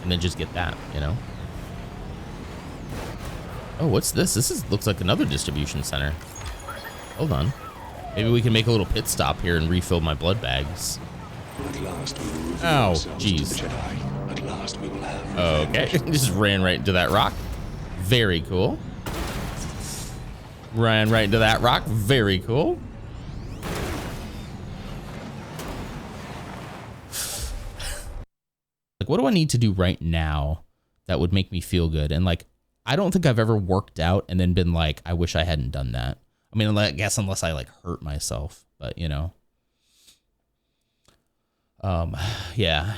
and then just get that, you know? Oh, what's this? Looks like another distribution center. Hold on. Maybe we can make a little pit stop here and refill my blood bags. At last we will reveal Oh, ourselves to jeez. the Jedi. At last we will have Okay, just ran right into that rock. Very cool. Ran right into that rock. Very cool. Like, what do I need to do right now that would make me feel good? And like, I don't think I've ever worked out and then been like, I wish I hadn't done that. I mean, I guess unless I like hurt myself, but you know. Yeah.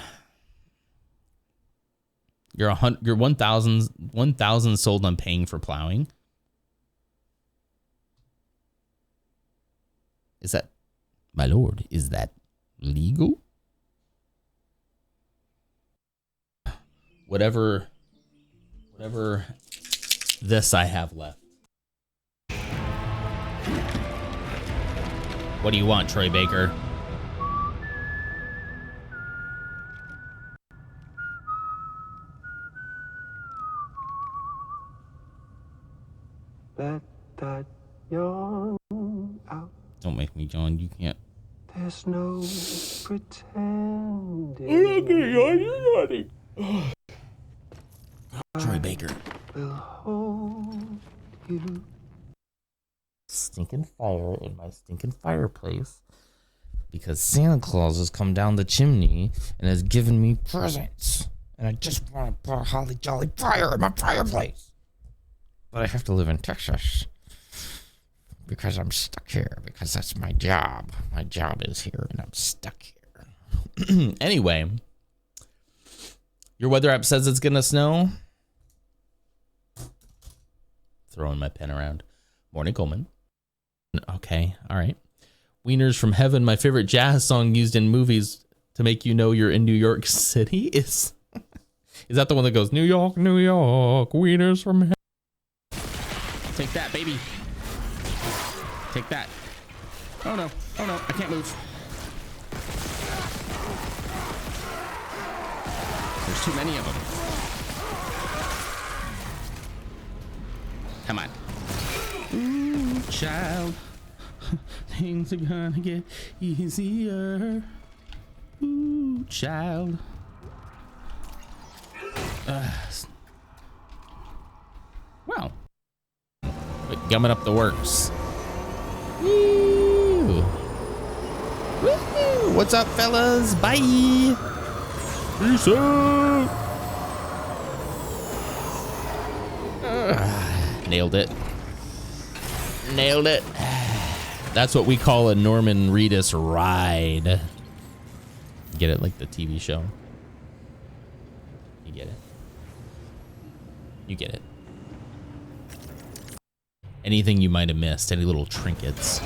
You're 1,000 sold on paying for plowing. Is that, my lord, is that legal? Whatever this I have left. What do you want, Troy Baker? Let that yawn out. Don't make me yawn. You can't. There's no pretending. Troy Baker. Will hold you. Stinking fire in my stinking fireplace because Santa Claus has come down the chimney and has given me presents, and I just want to put a holly jolly fire in my fireplace, but I have to live in Texas because I'm stuck here because that's my job. My job is here and I'm stuck here. Anyway, your weather app says it's gonna snow. Throwing my pen around. Morning, Coleman. Okay, all right. Wieners from Heaven, my favorite jazz song used in movies to make you know you're in New York City. Is that the one that goes, New York, New York, Wieners from Heaven? Take that, baby. Take that. Oh no, I can't move. There's too many of them. Come on. Ooh, child, things are gonna get easier. Ooh, child. Wow. But gumming up the works. Woo. Woo. What's up, fellas? Bye. Peace out. Nailed it. Nailed it. That's what we call a Norman Reedus ride. Get it? Like the TV show. You get it? You get it. Anything you might have missed, any little trinkets.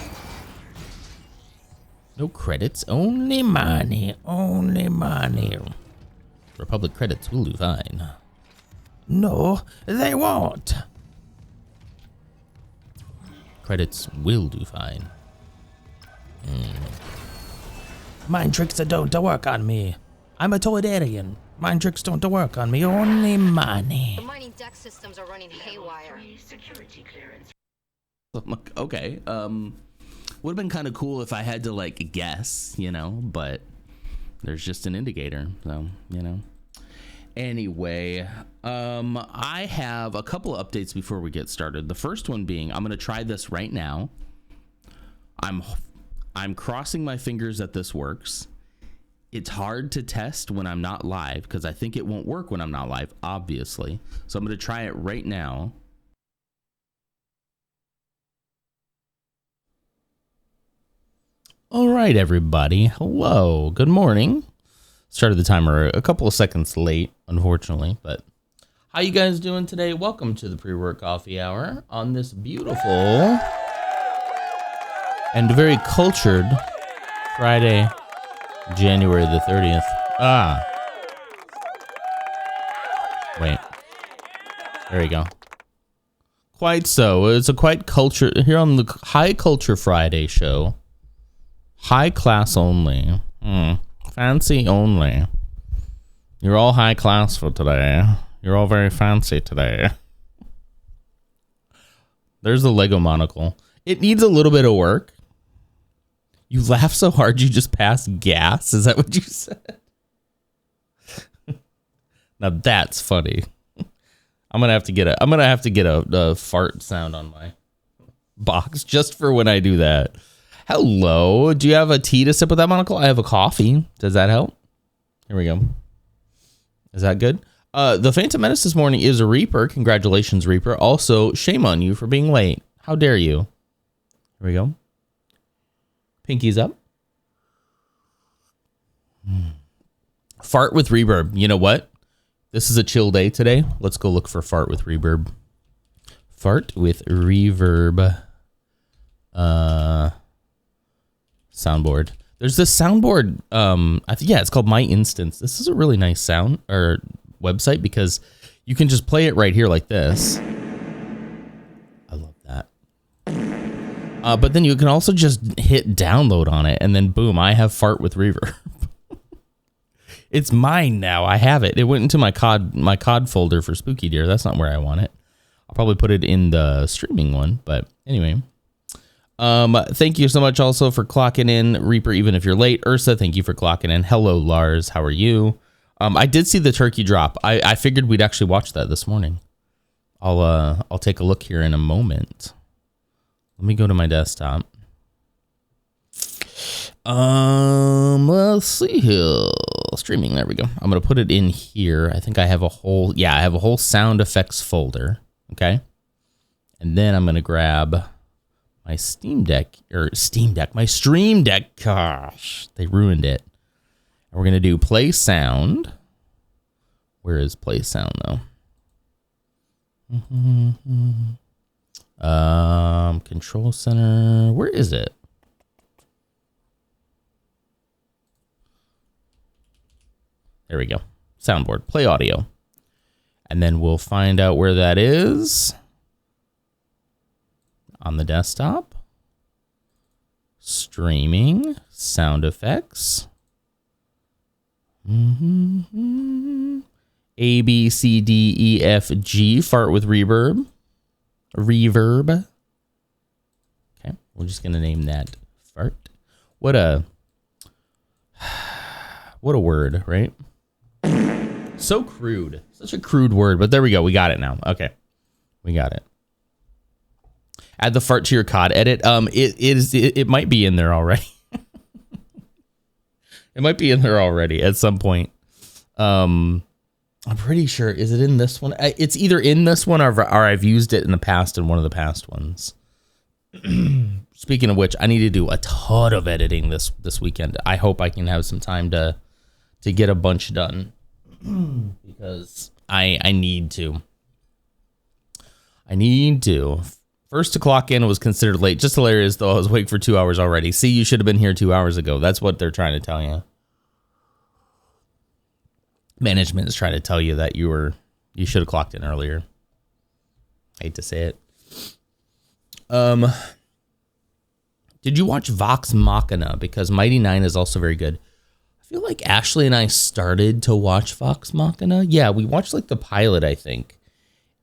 No credits, only money, only money. Republic credits will do fine. No, they won't. Credits will do fine. Mind tricks that don't work on me. I'm a Toydarian. Mind tricks don't work on me, only money. The mining deck systems are running haywire. Security clearance. Okay, would have been kind of cool if I had to like guess, you know, but there's just an indicator, so, you know. Anyway, I have a couple of updates before we get started. The first one being, I'm going to try this right now. I'm crossing my fingers that this works. It's hard to test when I'm not live because I think it won't work when I'm not live, obviously. So I'm going to try it right now. All right, everybody. Hello. Good morning. Started the timer a couple of seconds late, unfortunately, but how you guys doing today? Welcome to the pre-work coffee hour on this beautiful and very cultured Friday, January the 30th. Wait. There you go. Quite so. It's a quite culture here on the High Culture Friday show. High class only. Fancy only. You're all high class for today. You're all very fancy today. There's the Lego monocle. It needs a little bit of work. You laugh so hard you just passed gas. Is that what you said? Now that's funny. I'm gonna have to get a fart sound on my box just for when I do that. Hello. Do you have a tea to sip with that monocle? I have a coffee. Does that help? Here we go. Is that good? The Phantom Menace this morning is a Reaper. Congratulations, Reaper. Also, shame on you for being late. How dare you? Here we go. Pinkies up. Fart with reverb. You know what? This is a chill day today. Let's go look for fart with reverb. Fart with reverb. Soundboard. There's this soundboard. Yeah, it's called My Instance. This is a really nice sound or website because you can just play it right here like this. I love that. But then you can also just hit download on it, and then boom, I have fart with reverb. It's mine now. I have it. It went into my COD folder for Spooky Deer. That's not where I want it. I'll probably put it in the streaming one. But anyway, thank you so much also for clocking in, Reaper. Even if you're late, Ursa, thank you for clocking in. Hello, Lars. How are you? I did see the turkey drop. I figured we'd actually watch that this morning. I'll take a look here in a moment. Let me go to my desktop. Let's see here. Streaming. There we go. I'm gonna put it in here. I think I have a whole sound effects folder. Okay. And then I'm gonna grab my my Stream Deck. Gosh, they ruined it. And we're gonna do play sound. Where is play sound though? Control center. Where is it? There we go. Soundboard. Play audio. And then we'll find out where that is. On the desktop. Streaming. Sound effects. A, B, C, D, E, F, G. Fart with reverb. Reverb. Okay. We're just going to name that fart. What a word, right? So crude. Such a crude word, but there we go. We got it now. Okay. We got it. Add the fart to your COD edit. It might be in there already. It might be in there already at some point. I'm pretty sure. Is it in this one? It's either in this one or I've used it in the past in one of the past ones. Speaking of which, I need to do a ton of editing this weekend. I hope I can have some time to get a bunch done because I need to. First to clock in was considered late. Just hilarious, though. I was awake for 2 hours already. See, you should have been here 2 hours ago. That's what they're trying to tell you. Management is trying to tell you that you should have clocked in earlier. Hate to say it. Did you watch Vox Machina? Because Mighty 9 is also very good. I feel like Ashley and I started to watch Vox Machina. Yeah, we watched like the pilot, I think.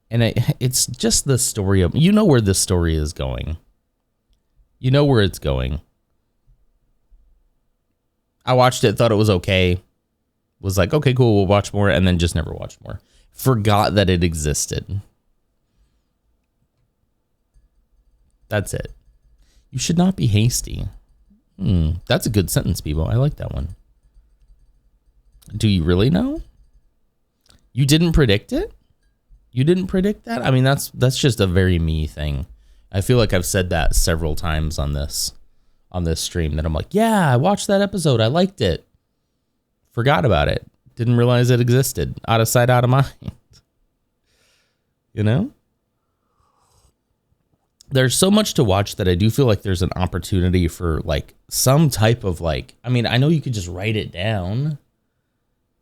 And it's just the story of, you know where this story is going. You know where it's going. I watched it, thought it was okay. Was like, okay, cool, we'll watch more, and then just never watched more. Forgot that it existed. That's it. You should not be hasty. That's a good sentence, Bebo. I like that one. Do you really know? You didn't predict it? You didn't predict that? I mean, that's just a very me thing. I feel like I've said that several times on this stream that I'm like, yeah, I watched that episode. I liked it. Forgot about it. Didn't realize it existed. Out of sight, out of mind. You know? There's so much to watch that I do feel like there's an opportunity for like some type of like, I mean, I know you could just write it down.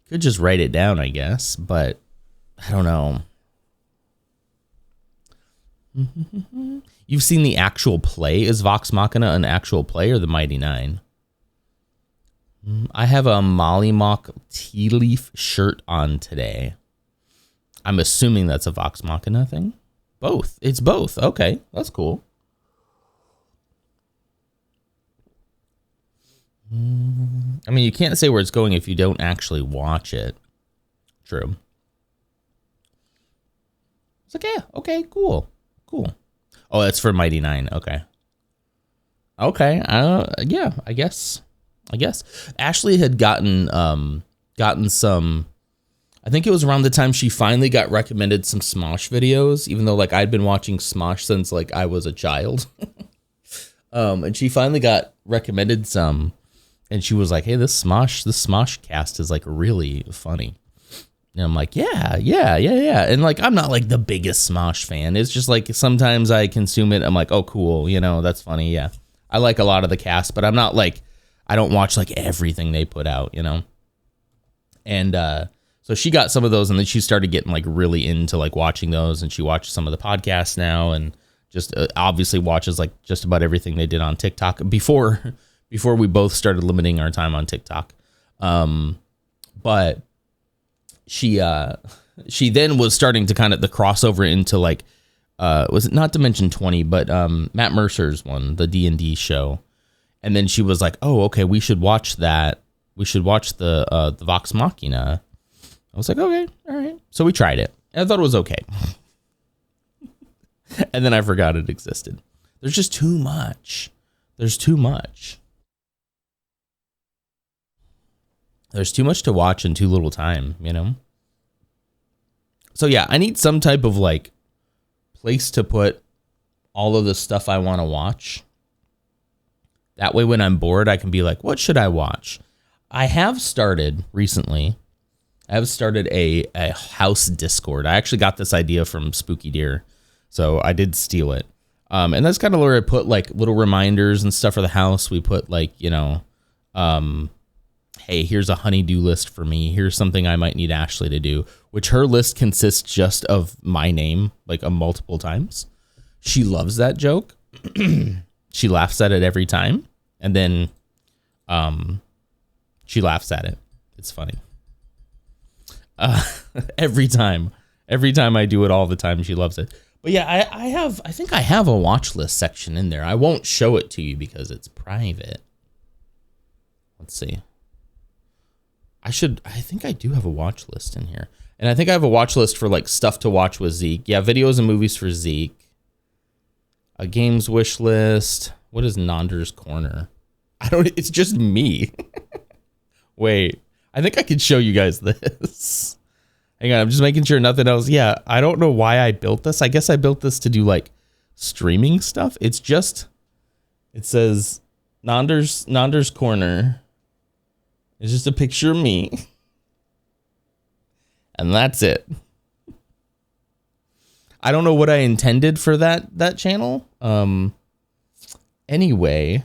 Could just write it down, I guess, but I don't know. You've seen the actual play? Is Vox Machina an actual play or the Mighty 9? I have a Molly Mock tea leaf shirt on today. I'm assuming that's a Vox Machina thing. Both. It's both. Okay, that's cool. I mean, you can't say where it's going if you don't actually watch it. True. It's like, yeah, okay, cool. Oh, that's for Mighty Nine. Okay. Yeah, I guess. Ashley had gotten some. I think it was around the time she finally got recommended some Smosh videos, even though like I'd been watching Smosh since like I was a child. And she finally got recommended some, and she was like, "Hey, this Smosh cast is like really funny." And I'm like, yeah. And like, I'm not like the biggest Smosh fan. It's just like sometimes I consume it. I'm like, oh, cool. You know, that's funny. Yeah. I like a lot of the cast, but I'm not like, I don't watch like everything they put out, you know? And so she got some of those, and then she started getting like really into like watching those, and she watches some of the podcasts now, and just obviously watches like just about everything they did on TikTok before we both started limiting our time on TikTok. But she then was starting to kind of the crossover into like, was it not Dimension 20, but Matt Mercer's one, the D&D show. And then she was like, oh, okay, we should watch that. We should watch the Vox Machina. I was like, okay, all right. So we tried it. And I thought it was okay. And then I forgot it existed. There's just too much. There's too much to watch in too little time, you know? So yeah, I need some type of like place to put all of the stuff I want to watch. That way when I'm bored, I can be like, what should I watch? I have started recently. I have started a house Discord. I actually got this idea from Spooky Deer, so I did steal it. And that's kind of where I put like little reminders and stuff for the house. We put like, you know, hey, here's a honey-do list for me. Here's something I might need Ashley to do, which her list consists just of my name, like multiple times. She loves that joke. She laughs at it every time. And then she laughs at it. It's funny. Every time I do it all the time, she loves it. But yeah, I think I have a watch list section in there. I won't show it to you because it's private. Let's see. I think I do have a watch list in here. And I think I have a watch list for like stuff to watch with Zeke. Yeah, videos and movies for Zeke. A games wish list. What is Nander's Corner? It's just me. Wait, I think I could show you guys this. Hang on, I'm just making sure nothing else. Yeah, I don't know why I built this. I guess I built this to do like streaming stuff. It says Nander's Corner. It's just a picture of me. And that's it. I don't know what I intended for that channel. Anyway,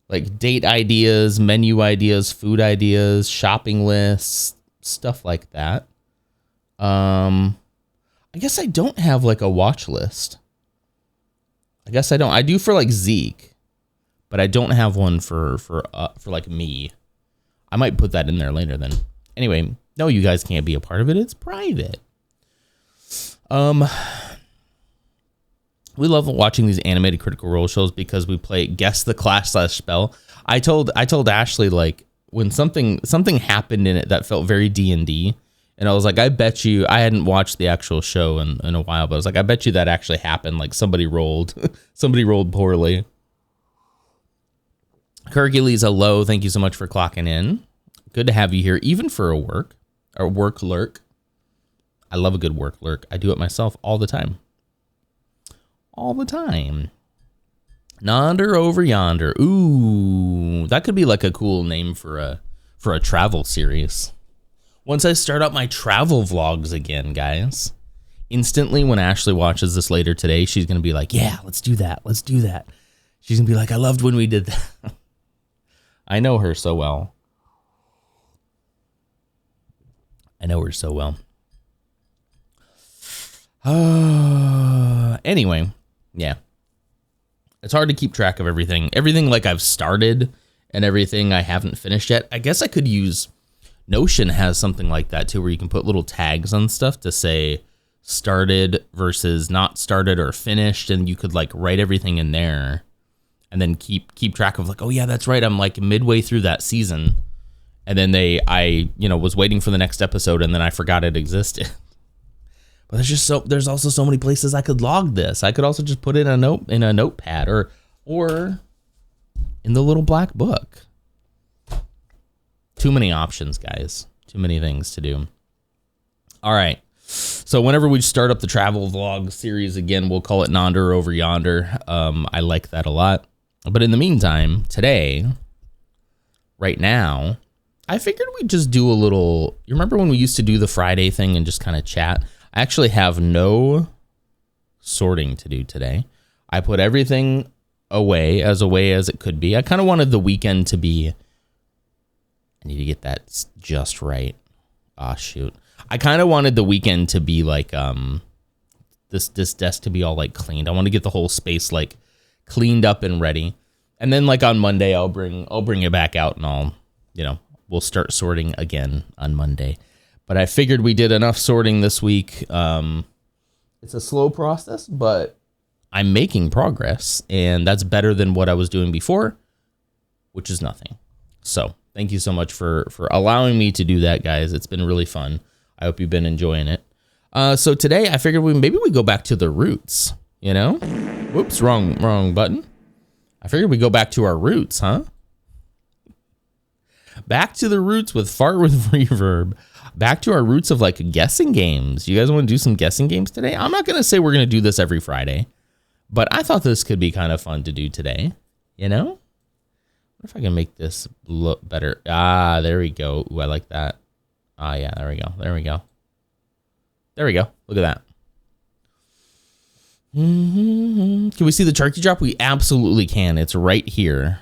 like date ideas, menu ideas, food ideas, shopping lists, stuff like that. I guess I don't have like a watch list. I guess I don't. I do for like Zeke, but I don't have one for like me. I might put that in there later then. Anyway, no, you guys can't be a part of it. It's private. We love watching these animated Critical Role shows because we play Guess the Clash / Spell. I told Ashley like when something happened in it that felt very D&D, and I was like, I bet you, I hadn't watched the actual show in a while, but I was like, I bet you that actually happened. Like somebody rolled poorly. Hercules, hello. Thank you so much for clocking in. Good to have you here, even for a work lurk. I love a good work lurk. I do it myself all the time. Nonder over yonder. Ooh, that could be like a cool name for a travel series. Once I start up my travel vlogs again, guys, instantly when Ashley watches this later today, she's going to be like, yeah, let's do that. She's going to be like, I loved when we did that. I know her so well. Anyway, yeah. It's hard to keep track of everything. Everything like I've started and everything I haven't finished yet. I guess I could use Notion has something like that too, where you can put little tags on stuff to say started versus not started or finished, and you could like write everything in there and then keep track of like, oh yeah, that's right, I'm like midway through that season. And then I was waiting for the next episode and then I forgot it existed. But there's also so many places I could log this. I could also just put it in a notepad or in the little black book. Too many options, guys. Too many things to do. All right. So whenever we start up the travel vlog series again, we'll call it Nonder Over Yonder. I like that a lot. But in the meantime, today, right now, I figured we'd just do a little... You remember when we used to do the Friday thing and just kind of chat? I actually have no sorting to do today. I put everything away as it could be. I kind of wanted the weekend to be... I need to get that just right. Ah, shoot. I kind of wanted the weekend to be like this desk to be all like cleaned. I want to get the whole space like cleaned up and ready. And then like on Monday I'll bring it back out and we'll start sorting again on Monday. But I figured we did enough sorting this week. It's a slow process, but I'm making progress, and that's better than what I was doing before, which is nothing. So thank you so much for allowing me to do that, guys. It's been really fun. I hope you've been enjoying it. So today I figured maybe we go back to the roots, Whoops, wrong button. I figured we go back to our roots, huh? Back to the roots with Fart with Reverb. Back to our roots of like guessing games. You guys want to do some guessing games today? I'm not going to say we're going to do this every Friday, but I thought this could be kind of fun to do today, What if I can make this look better? Ah, there we go. Ooh, I like that. Ah, yeah, there we go. Look at that. Can we see the turkey drop? We absolutely can. It's right here.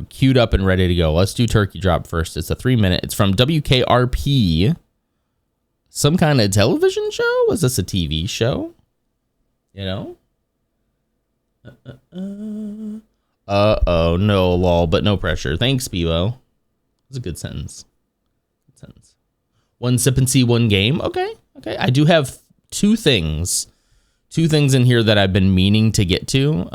Queued up and ready to go. Let's do turkey drop first. It's a 3-minute. It's from WKRP. Some kind of television show? Was this a TV show? Uh-oh, no, lol, but no pressure. Thanks, Bevo. That's a good sentence. One sip and see, one game. Okay. I do have two things in here that I've been meaning to get to.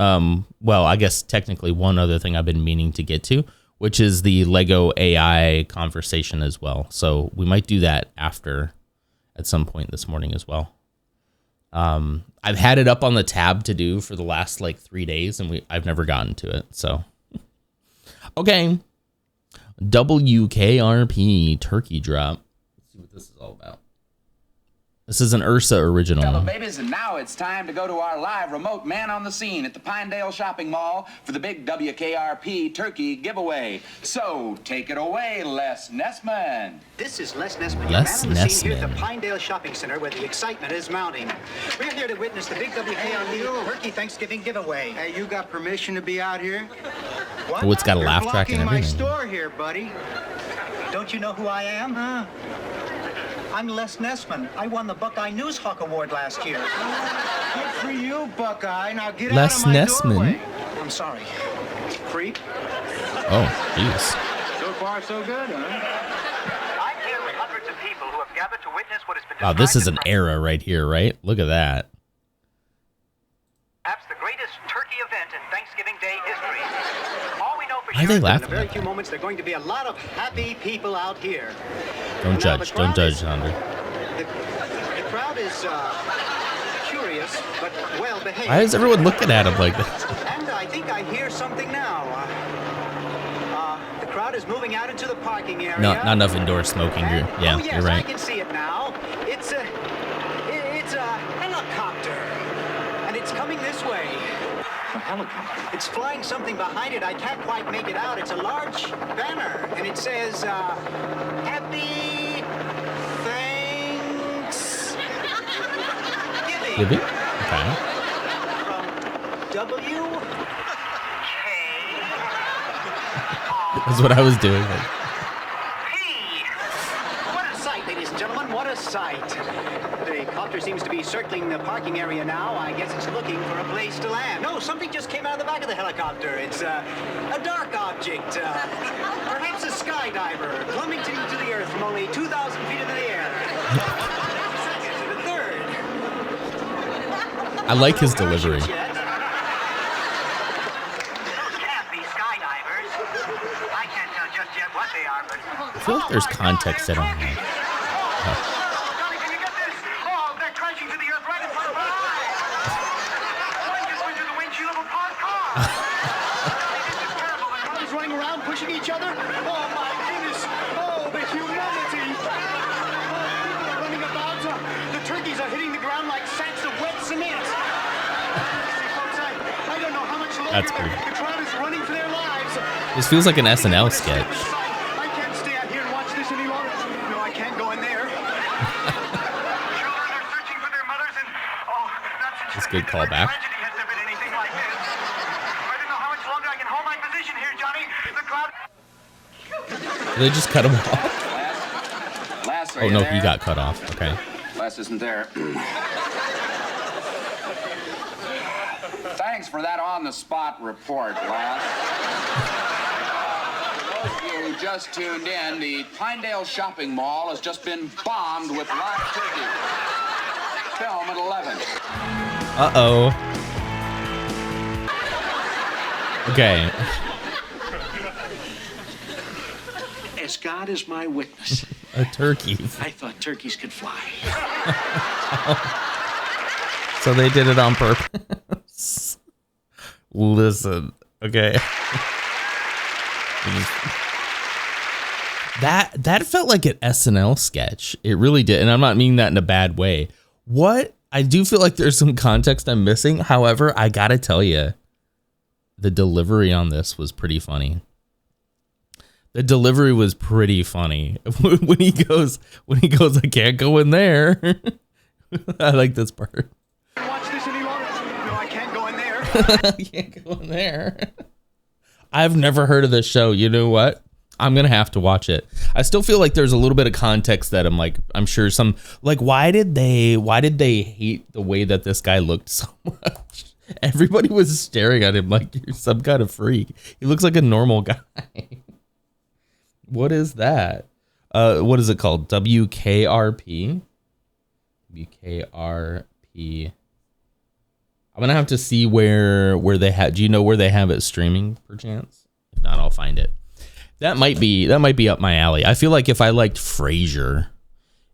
Well, I guess technically one other thing I've been meaning to get to, which is the Lego AI conversation as well. So we might do that at some point this morning as well. I've had it up on the tab to do for the last like 3 days, and I've never gotten to it. So, okay. WKRP turkey drop. Let's see what this is all about. This is an Ursa original. Hello, babies, and now it's time to go to our live remote man on the scene at the Pinedale Shopping Mall for the big WKRP turkey giveaway. So, take it away, Les Nessman. This is Les Nessman, Les your man on the scene here at Nessman. the Pinedale Shopping Center where the excitement is mounting. We're here to witness the big WKRP Turkey Thanksgiving giveaway. Hey, you got permission to be out here? What? Oh, it's got a You're laugh track and blocking my everything. store here, buddy. Don't you know who I am? Huh? I'm Les Nessman. I won the Buckeye News Hawk Award last year. Good for you, Buckeye. Now get Les out of my Nessman? doorway. I'm sorry. Creep. Oh, jeez. So far, so good, huh? I'm here with hundreds of people who have gathered to witness what has been Wow, this is described an era right here, right? Look at that. perhaps the greatest turkey event in Thanksgiving Day history. All we know for Why are sure they is that in laughing a very at few that? moments there are going to be a lot of happy people out here. Don't Now, the judge, crowd is- Sander. The crowd is curious, but well behaved. Why is everyone looking at him like that? And I think I hear something now. The crowd is moving out into the parking area. No, not enough indoor smoking. And- Yeah, oh yes, you're right. I can see it now. It's a helicopter, and it's coming this way. A helicopter. It's flying something behind it. I can't quite make it out. It's a large banner, and it says, Happy Thanksgiving. Give it? Okay. From W. That's what I was doing. What a sight, ladies and gentlemen. gentlemen, what a sight. The copter seems to be circling the parking area now. I guess it's looking for a place to land. No, something just came out of the back of the helicopter. It's a dark object. Perhaps a skydiver plummeting to the earth from only 2,000 feet into the air. Second to the third. I like his delivery. Those can't be skydivers. I can't tell just yet what they are, but... I feel like there's context I don't have. Johnny, can you get this? Oh, they're crashing to the earth right in front of our eyes. One just went through the windshield of a parked car. This is terrible. The cars running around pushing each other. Oh, my goodness. Oh, the humanity. Oh, people are running about. The turkeys are hitting the ground like sacks of wet cement. Folks, I don't know how much longer That's cool. the crowd is running for their lives. This feels like an SNL sketch. I can't stay out here and watch this any longer. No, I can't go in there. Children are searching for their mothers, and That's a good callback. tragedy has there been anything like this. I don't know how much longer I can hold my position here, Johnny. The crowd. Did they just cut him off? Les, are Oh you no, there? he got cut off. Okay. Les isn't there. Thanks for that on-the-spot report, Les. Those of you who just tuned in, the Pinedale Shopping Mall has just been bombed with live turkey. Film at 11. Uh-oh. Okay. As God is my witness, A turkey. I thought turkeys could fly. So they did it on purpose. Listen, okay. That felt like an SNL sketch. It really did, and I'm not meaning that in a bad way. What? I do feel like there's some context I'm missing. However, I gotta tell you, the delivery on this was pretty funny. The delivery was pretty funny. When he goes, I can't go in there. I like this part. Watch this any longer. No, I can't go in there. I can't go in there. I've never heard of this show. You know what? I'm gonna have to watch it. I still feel like there's a little bit of context that I'm sure some, like, why did they hate the way that this guy looked so much? Everybody was staring at him like you're some kind of freak. He looks like a normal guy. What is that? What is it called? WKRP? WKRP. I'm gonna have to see where they have. Do you know where they have it streaming, perchance? If not, I'll find it. That might be up my alley. I feel like if I liked Frasier,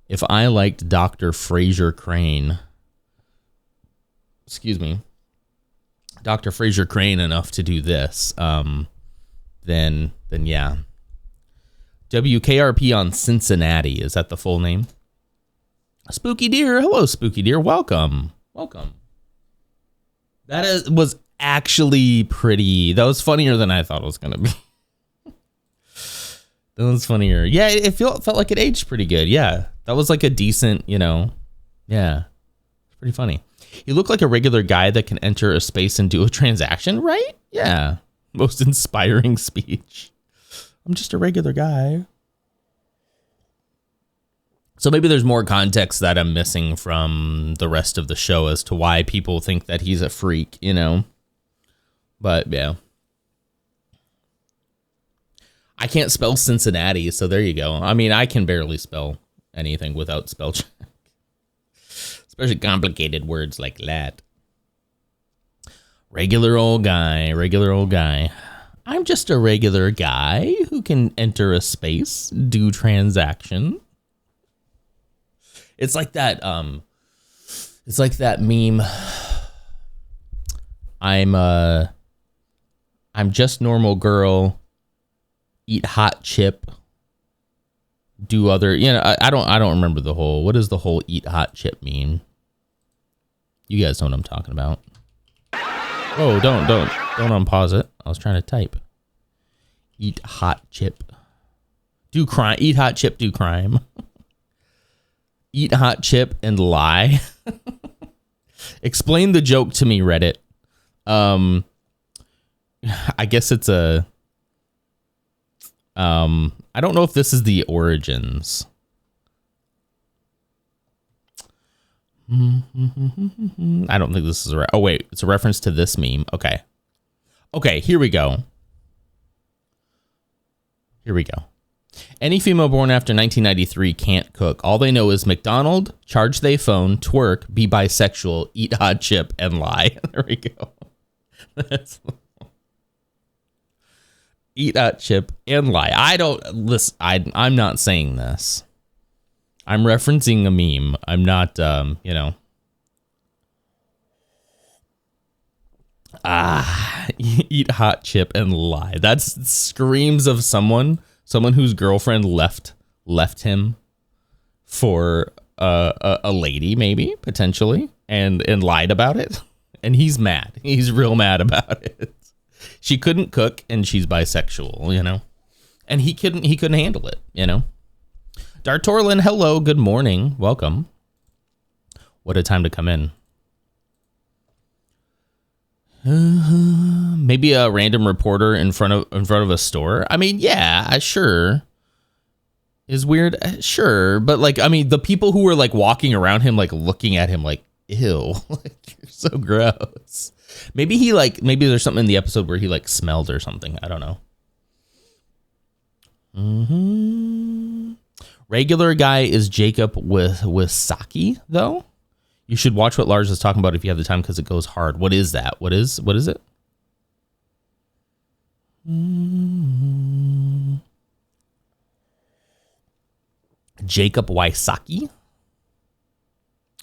if I liked Dr. Frasier Crane, excuse me, Dr. Frasier Crane enough to do this, then yeah. WKRP on Cincinnati, is that the full name? Spooky Deer, hello Spooky Deer, welcome. That was actually pretty. That was funnier than I thought it was gonna be. That was funnier. Yeah, it felt like it aged pretty good. Yeah, that was like a decent, yeah, it's pretty funny. You look like a regular guy that can enter a space and do a transaction, right? Yeah, most inspiring speech. I'm just a regular guy. So maybe there's more context that I'm missing from the rest of the show as to why people think that he's a freak, But yeah. I can't spell Cincinnati, so there you go. I mean, I can barely spell anything without spell check. Especially complicated words like that. Regular old guy. I'm just a regular guy who can enter a space, do transaction. It's like that meme. I'm just normal girl, eat hot chip, do other, I don't remember the whole, what does the whole eat hot chip mean? You guys know what I'm talking about. Oh, don't unpause it. I was trying to type. Eat hot chip. Do crime. Eat hot chip, do crime. Eat hot chip and lie. Explain the joke to me, Reddit. I guess it's I don't know if this is the origins. I don't think this is oh wait, it's a reference to this meme. Okay, here we go. Any female born after 1993 can't cook. All they know is McDonald, charge they phone, twerk, be bisexual, eat hot chip, and lie. There we go. Eat hot chip and lie. I don't listen. I'm not saying this. I'm referencing a meme. I'm not, eat hot chip and lie. That's screams of someone whose girlfriend left him for a lady, maybe potentially, and lied about it. And he's mad. He's real mad about it. She couldn't cook, and she's bisexual, and he couldn't handle it, Dartorlin, hello, good morning, welcome. What a time to come in. Maybe a random reporter in front of a store. I mean, yeah, sure. Is weird, sure, but the people who were walking around him, looking at him, ew, you're so gross. Maybe maybe there's something in the episode where he smelled or something. I don't know. Regular guy is Jacob with Saki though. You should watch what Lars is talking about if you have the time because it goes hard. What is that? What is it? Jacob Waisaki.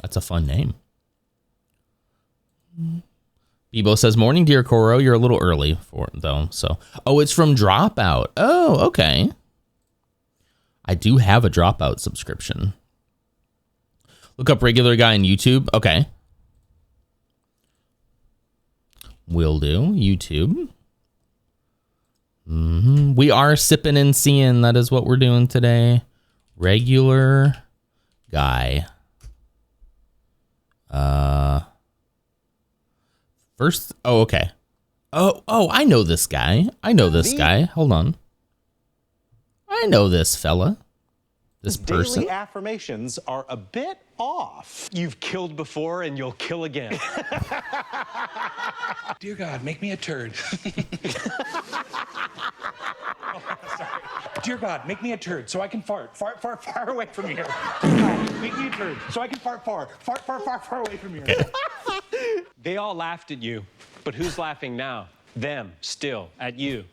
That's a fun name. Bebo says, morning, dear Koro. You're a little early for it, though. So, it's from Dropout. Oh, okay. I do have a Dropout subscription. Look up regular guy on YouTube. Okay. Will do. YouTube. We are sipping and seeing. That is what we're doing today. Regular guy. First, okay. Oh, I know this guy. Hold on. I know this fella. This person. Daily affirmations are a bit off. You've killed before and you'll kill again. Dear God, make me a turd. Dear God, make me a turd so I can fart far away from here. God, make me a turd so I can fart far away from here. They all laughed at you, but who's laughing now? Them, still, at you.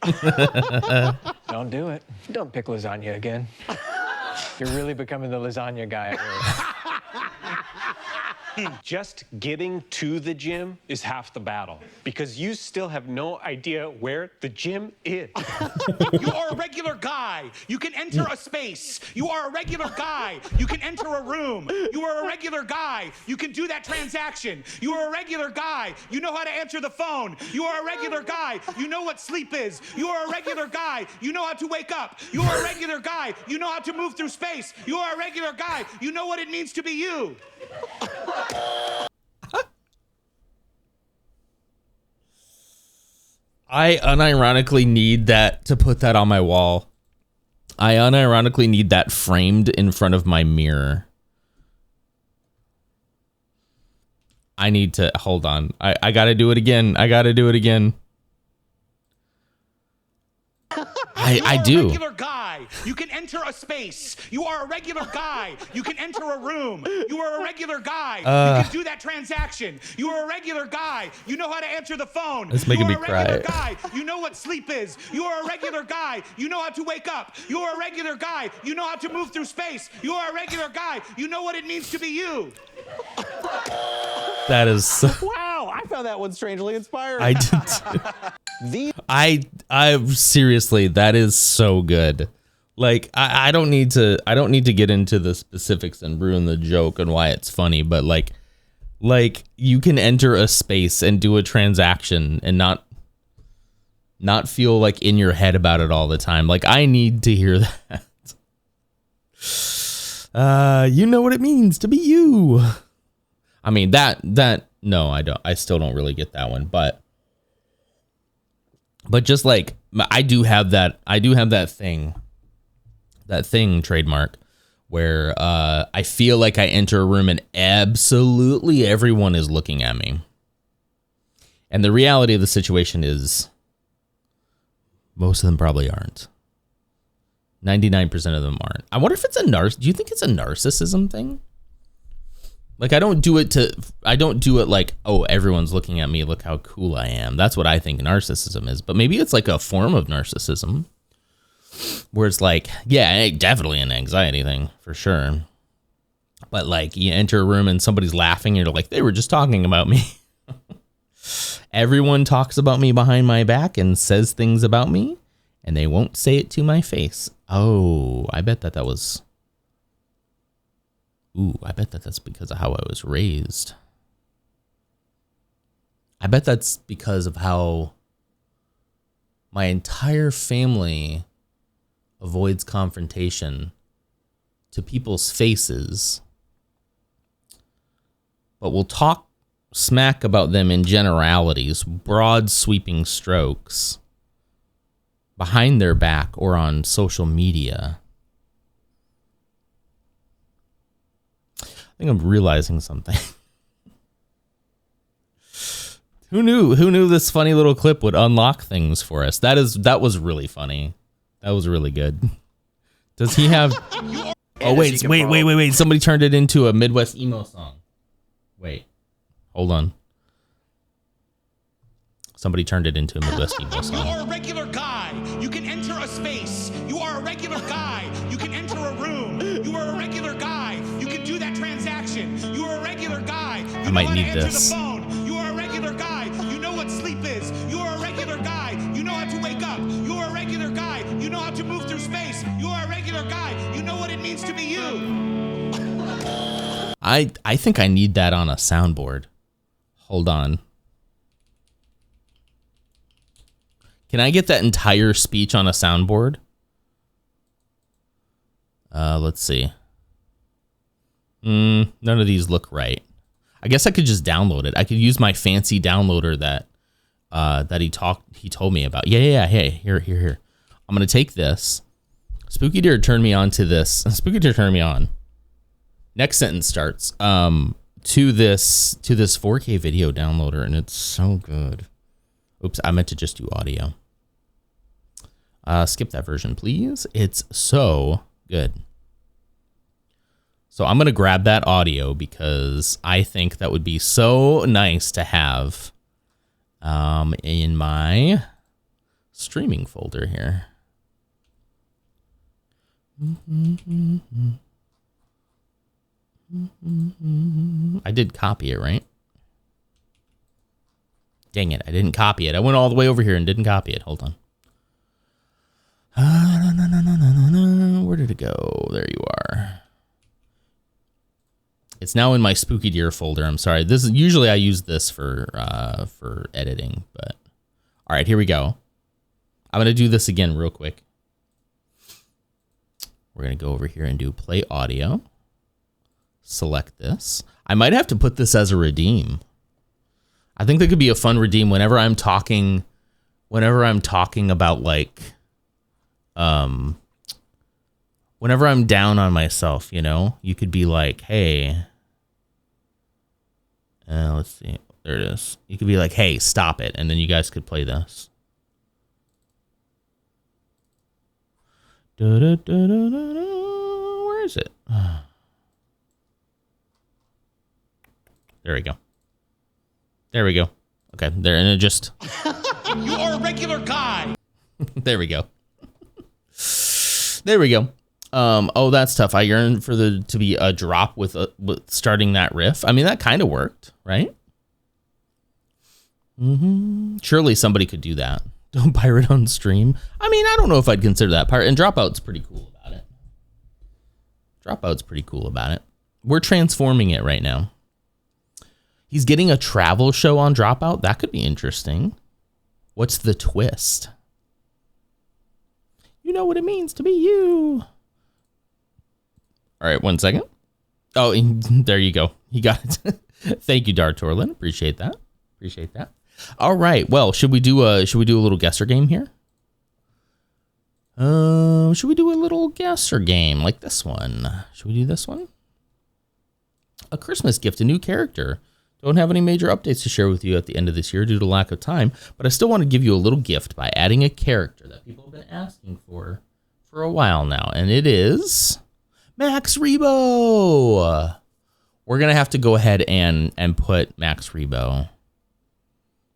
Don't do it. Don't pick lasagna again. You're really becoming the lasagna guy at work. Just getting to the gym is half the battle because you still have no idea where the gym is. You are a regular guy. You can enter a space. You are a regular guy. You can enter a room. You are a regular guy. You can do that transaction. You are a regular guy. You know how to answer the phone. You are a regular guy. You know what sleep is. You are a regular guy. You know how to wake up. You are a regular guy. You know how to move through space. You are a regular guy. You know what it means to be you. I unironically need that to put that on my wall. I unironically need that framed in front of my mirror. I need to hold on. I gotta do it again. I do. Regular guy. You can enter a space. You are a regular guy. You can enter a room. You are a regular guy. You can do that transaction. You are a regular guy. You know how to answer the phone. It's making me cry. You are a regular cry. guy. You know what sleep is. You are a regular guy. You know how to wake up. You are a regular guy. You know how to move through space. You are a regular guy. You know what it means to be you. That is so... Wow, I found that one strangely inspiring. I did. I seriously, that is so good. Like I don't need to get into the specifics and ruin the joke and why it's funny, but like you can enter a space and do a transaction and not feel like in your head about it all the time. Like I need to hear that. You know what it means to be you. I mean that no, I don't. I still don't really get that one, but just I do have that thing trademark where I feel like I enter a room and absolutely everyone is looking at me. And the reality of the situation is most of them probably aren't. 99% of them aren't. I wonder if it's do you think it's a narcissism thing? Like, I don't do it like, oh, everyone's looking at me, look how cool I am. That's what I think narcissism is. But maybe it's like a form of narcissism where it's like, yeah, definitely an anxiety thing for sure. But like, you enter a room and somebody's laughing and you're like, they were just talking about me. Everyone talks about me behind my back and says things about me, and they won't say it to my face. Oh, I bet that was... Ooh, I bet that's because of how I was raised. I bet that's because of how my entire family avoids confrontation to people's faces, but will talk smack about them in generalities, broad sweeping strokes, behind their back or on social media. I think I'm realizing something. Who knew this funny little clip would unlock things for us? That was really funny. That was really good. Does he have... Oh, wait. Somebody turned it into a Midwest emo song. Wait. Hold on. Somebody turned it into a Midwest emo song. You are a regular guy. You can enter a space. You are a regular guy. You can enter a room. You are a regular guy. You can do that transaction. You are a regular guy. I might need this. The phone. You are a regular guy. You know what sleep is. You are a regular guy. You know how to wake up. You are a regular guy. You know how to move through space. You are a regular guy. You know what it means to be you. I think I need that on a soundboard. Hold on. Can I get that entire speech on a soundboard? Let's see. None of these look right. I guess I could just download it. I could use my fancy downloader that he told me about. Yeah. Hey, here. I'm gonna take this. Spooky Deer turned me on to this. Spooky Deer turned me on. Next sentence starts. To this 4K video downloader, and it's so good. Oops, I meant to just do audio. Skip that version, please. It's so good. So I'm going to grab that audio because I think that would be so nice to have in my streaming folder here. I did copy it, right? Dang it, I didn't copy it. I went all the way over here and didn't copy it. Hold on. Where did it go? There you are. It's now in my Spooky Deer folder. I'm sorry. This is usually I use this for editing, but all right, here we go. I'm gonna do this again real quick. We're gonna go over here and do play audio. Select this. I might have to put this as a redeem. I think that could be a fun redeem whenever I'm talking about like, whenever I'm down on myself, you know, you could be like, hey, let's see, there it is. You could be like, hey, stop it. And then you guys could play this. Where is it? There we go. There we go. Okay, there, and it just... You are a regular guy. There we go. There we go. Oh, that's tough. I yearn for to be a drop with starting that riff. I mean, that kind of worked, right? Surely somebody could do that. Don't pirate on stream. I mean, I don't know if I'd consider that pirate. And Dropout's pretty cool about it. Dropout's pretty cool about it. We're transforming it right now. He's getting a travel show on Dropout. That could be interesting. What's the twist? You know what it means to be you. All right, 1 second. Oh, there you go. He got it. Thank you, Dartorlin. Appreciate that. Appreciate that. All right. Well, should we do a little guesser game here? Should we do a little guess or game like this one? Should we do this one? A Christmas gift, a new character. Don't have any major updates to share with you at the end of this year due to lack of time, but I still want to give you a little gift by adding a character that people have been asking for a while now, and it is Max Rebo. We're going to have to go ahead and put Max Rebo.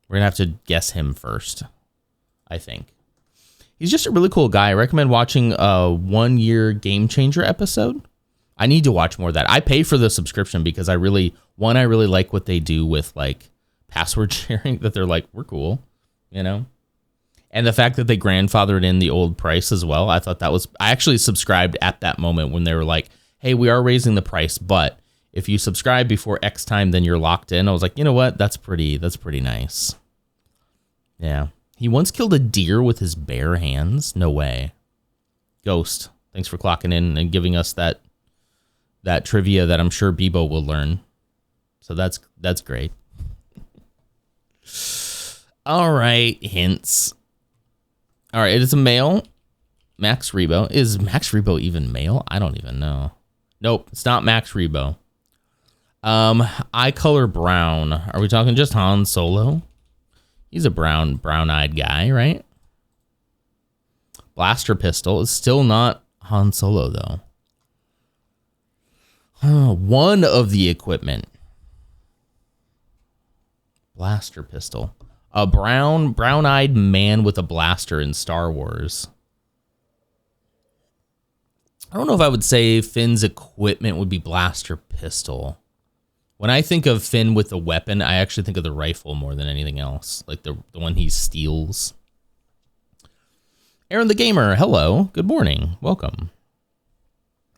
We're going to have to guess him first, I think. He's just a really cool guy. I recommend watching a 1 year Game Changer episode. I need to watch more of that. I pay for the subscription because I really like what they do with like password sharing, that they're like, we're cool, you know? And the fact that they grandfathered in the old price as well. I thought that was, I actually subscribed at that moment when they were like, hey, we are raising the price, but if you subscribe before X time, then you're locked in. I was like, you know what? That's pretty nice. Yeah. He once killed a deer with his bare hands. No way. Ghost, thanks for clocking in and giving us that trivia that I'm sure Bebo will learn. So that's great. All right, hints. All right, it is a male. Max Rebo. Is Max Rebo even male? I don't even know. Nope, it's not Max Rebo. Eye color brown. Are we talking just Han Solo? He's a brown-eyed guy, right? Blaster pistol is still not Han Solo, though. One of the equipment. Blaster pistol. A brown-eyed man with a blaster in Star Wars. I don't know if I would say Finn's equipment would be blaster pistol. When I think of Finn with a weapon, I actually think of the rifle more than anything else. Like the one he steals. Aaron the Gamer, hello. Good morning. Welcome.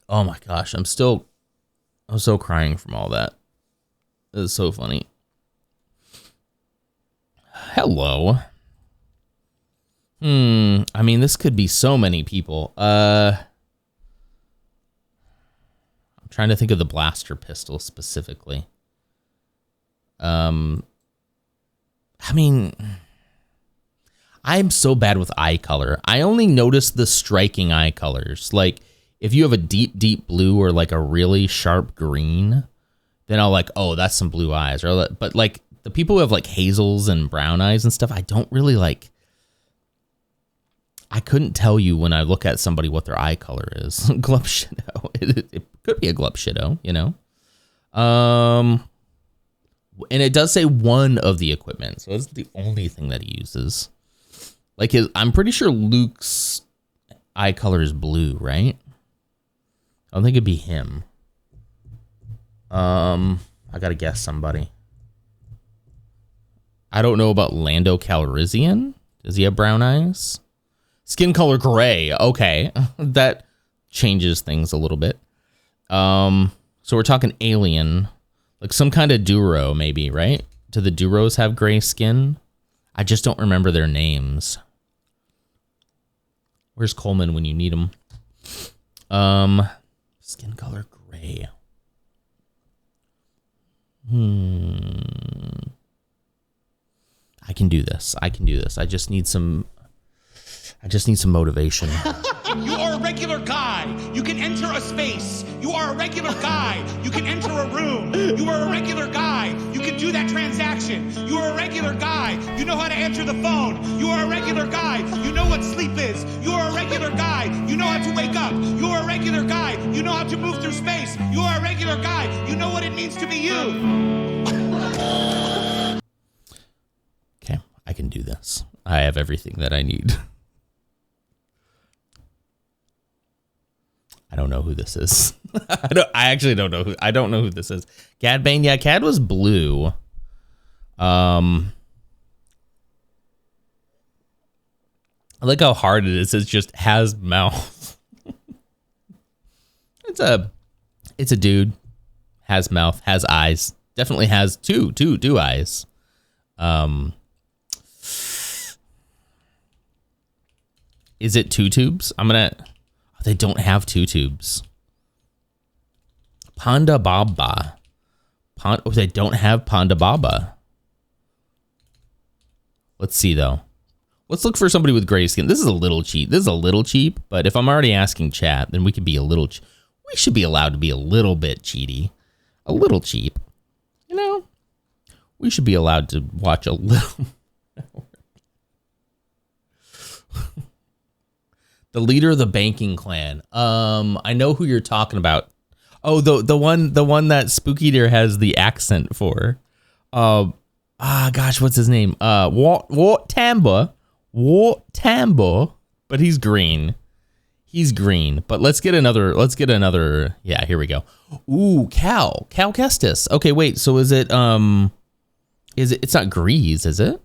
Oh my gosh, I'm so crying from all that. It is so funny. Hello. I mean, this could be so many people. I'm trying to think of the blaster pistol specifically. I mean, I'm so bad with eye color. I only notice the striking eye colors. Like, if you have a deep, deep blue or like a really sharp green, then I'll like, oh, that's some blue eyes. But like the people who have like hazels and brown eyes and stuff, I don't really like. I couldn't tell you when I look at somebody what their eye color is. Glupshido. It could be a Glupshido, you know. And it does say one of the equipment, so it's the only thing that he uses. Like I'm pretty sure Luke's eye color is blue, right? I don't think it'd be him. I gotta guess somebody. I don't know about Lando Calrissian. Does he have brown eyes? Skin color gray. Okay, that changes things a little bit. So we're talking alien, like some kind of Duro, maybe, right? Do the Duros have gray skin? I just don't remember their names. Where's Coleman when you need him? Skin color gray. I can do this. I just need some motivation. You are a regular guy. You can enter a space. You are a regular guy. You can enter a room. You are a regular guy. You can do that transaction. You are a regular guy. You know how to answer the phone. You are a regular guy. You know what sleep is. You are a regular guy. You know how to wake up. You are a regular guy. You know how to move through space. You are a regular guy. You know what it means to be you. Okay, I can do this. I have everything that I need. I don't know who this is. I actually don't know I don't know who this is. Cad Bane, yeah, Cad was blue. I like how hard it is. It just has mouth. It's a dude. Has mouth, has eyes. Definitely has two eyes. Is it two tubes? They don't have two tubes. Ponda Baba. They don't have Ponda Baba. Let's see, though. Let's look for somebody with gray skin. This is a little cheap. This is a little cheap, but if I'm already asking chat, then we could be a little. We should be allowed to be a little bit cheaty, a little cheap. You know, we should be allowed to watch a little. The leader of the banking clan. I know who you're talking about. Oh, the one that Spooky Eater has the accent for. Gosh, what's his name? Wart Tambo, but he's green. He's green. But let's get another. Yeah, here we go. Ooh, Cal Kestis. Okay, wait. So is it? It's not Grease, is it?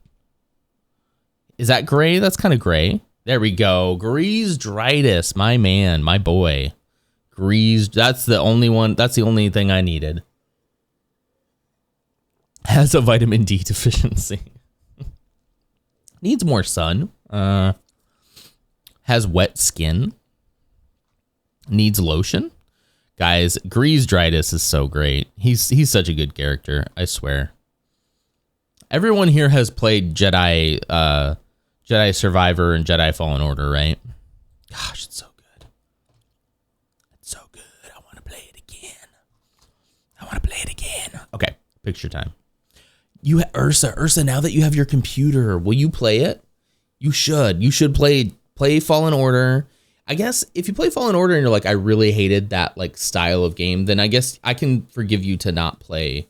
Is that gray? That's kind of gray. There we go. Grease Dritus, my man, my boy. Grease. That's the only one. That's the only thing I needed. Has a vitamin D deficiency. Needs more sun. Has wet skin. Needs lotion. Guys, Grease Dritus is so great. He's such a good character, I swear. Everyone here has played Jedi Survivor and Jedi Fallen Order, right? Gosh, it's so good. It's so good. I want to play it again. Okay, picture time. Ursa, now that you have your computer, will you play it? You should. You should play Fallen Order. I guess if you play Fallen Order and you're like, I really hated that like style of game, then I guess I can forgive you to not play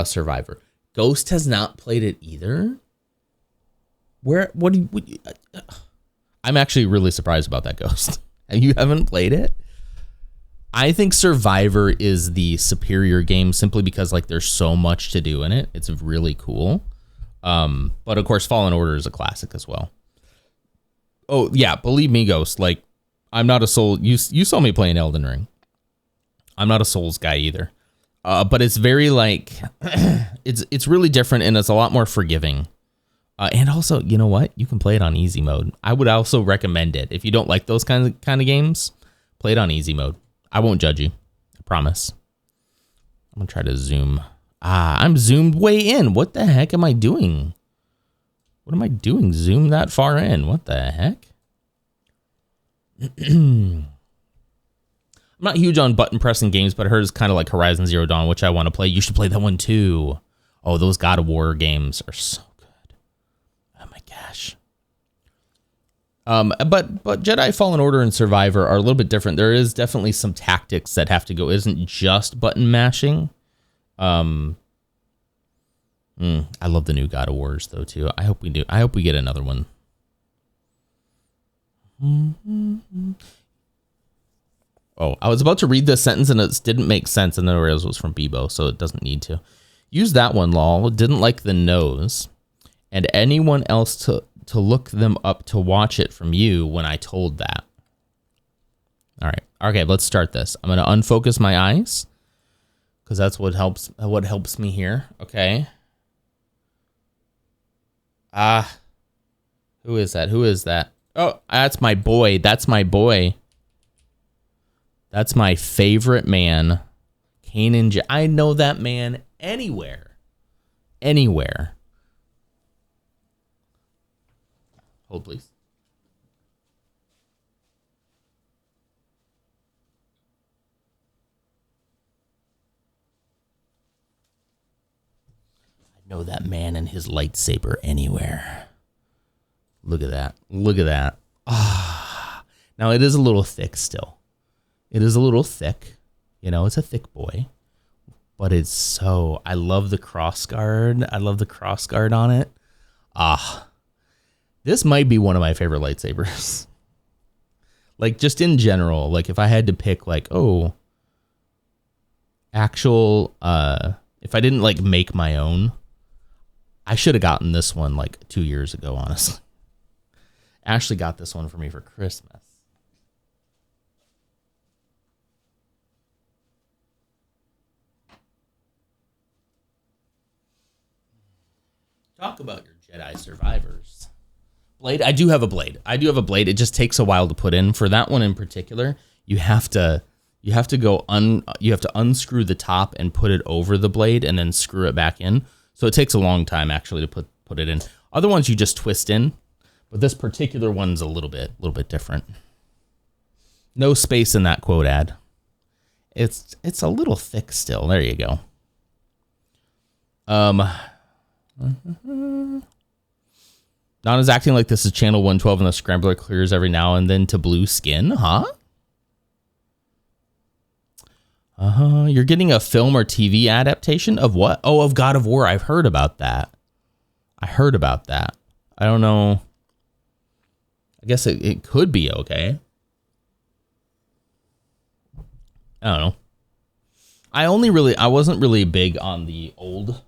Survivor. Ghost has not played it either. I'm actually really surprised about that, Ghost. You haven't played it? I think Survivor is the superior game simply because like there's so much to do in it. It's really cool. But of course, Fallen Order is a classic as well. Oh yeah, believe me, Ghost. Like, I'm not a Soul. You saw me playing Elden Ring. I'm not a Souls guy either. But it's very like it's really different and it's a lot more forgiving. And also, you know what? You can play it on easy mode. I would also recommend it. If you don't like those kind of games, play it on easy mode. I won't judge you. I promise. I'm going to try to zoom. I'm zoomed way in. What the heck am I doing? What am I doing? Zoom that far in. What the heck? I'm not huge on button pressing games, but I heard it's kind of like Horizon Zero Dawn, which I want to play. You should play that one too. Oh, those God of War games are so good. Oh my gosh. But Jedi Fallen Order and Survivor are a little bit different. There is definitely some tactics that have to go. It isn't just button mashing. I love the new God of Wars though too. I hope we do. I hope we get another one. Oh, I was about to read this sentence and it didn't make sense, and then I realized it was from Bebo, so it doesn't need to. Use that one, lol. Didn't like the nose, and anyone else to look them up to watch it from you when I told that. All right. Okay, let's start this. I'm going to unfocus my eyes because that's what helps me here. Okay. Who is that? Who is that? Oh, that's my boy. That's my boy. That's my favorite man. Kanan. I know that man anywhere. Anywhere. Hold, please. I know that man and his lightsaber anywhere. Look at that. Look at that. Ah. Now, it is a little thick still. It is a little thick. You know, it's a thick boy. But it's so... I love the crossguard. I love the crossguard on it. Ah. This might be one of my favorite lightsabers. Like, just in general. Like, if I had to pick, like, oh... Actual... if I didn't, like, make my own... I should have gotten this one, like, 2 years ago, honestly. Ashley got this one for me for Christmas. Talk about your Jedi survivors. Blade. I do have a blade. It just takes a while to put in. For that one in particular, you have to unscrew the top and put it over the blade and then screw it back in. So it takes a long time actually to put it in. Other ones you just twist in. But this particular one's a little bit different. No space in that quote ad. It's a little thick still. There you go. Donna's acting like this is channel 112 and the scrambler clears every now and then to blue skin, huh? You're getting a film or TV adaptation of what? Oh, of God of War. I've heard about that. I don't know. I guess it could be okay. I don't know. I wasn't really big on the old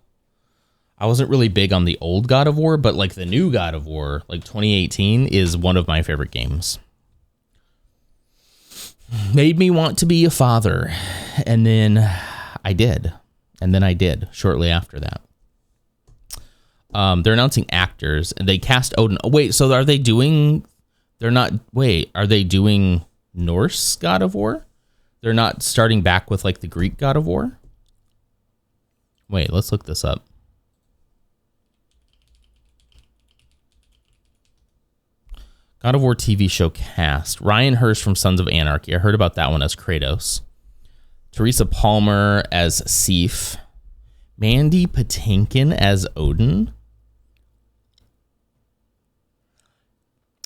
God of War, but like the new God of War, like 2018, is one of my favorite games. Made me want to be a father, and then I did. Shortly after that. They're announcing actors, and they cast Odin. Oh, wait, so are they doing Norse God of War? They're not starting back with like the Greek God of War? Wait, let's look this up. God of War TV show cast. Ryan Hurst from Sons of Anarchy. I heard about that one as Kratos. Teresa Palmer as Sif. Mandy Patinkin as Odin.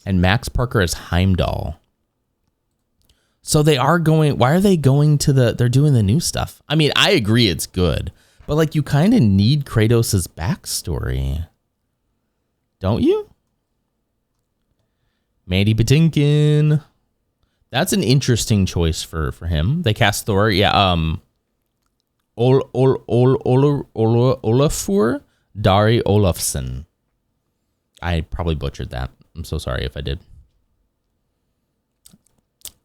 And Max Parker as Heimdall. So they are going, why are they going to they're doing the new stuff? I mean, I agree it's good, but like you kind of need Kratos' backstory. Don't you? Mandy Patinkin. That's an interesting choice for him. They cast Thor. Yeah. Olafur Dari Olafsson. I probably butchered that. I'm so sorry if I did.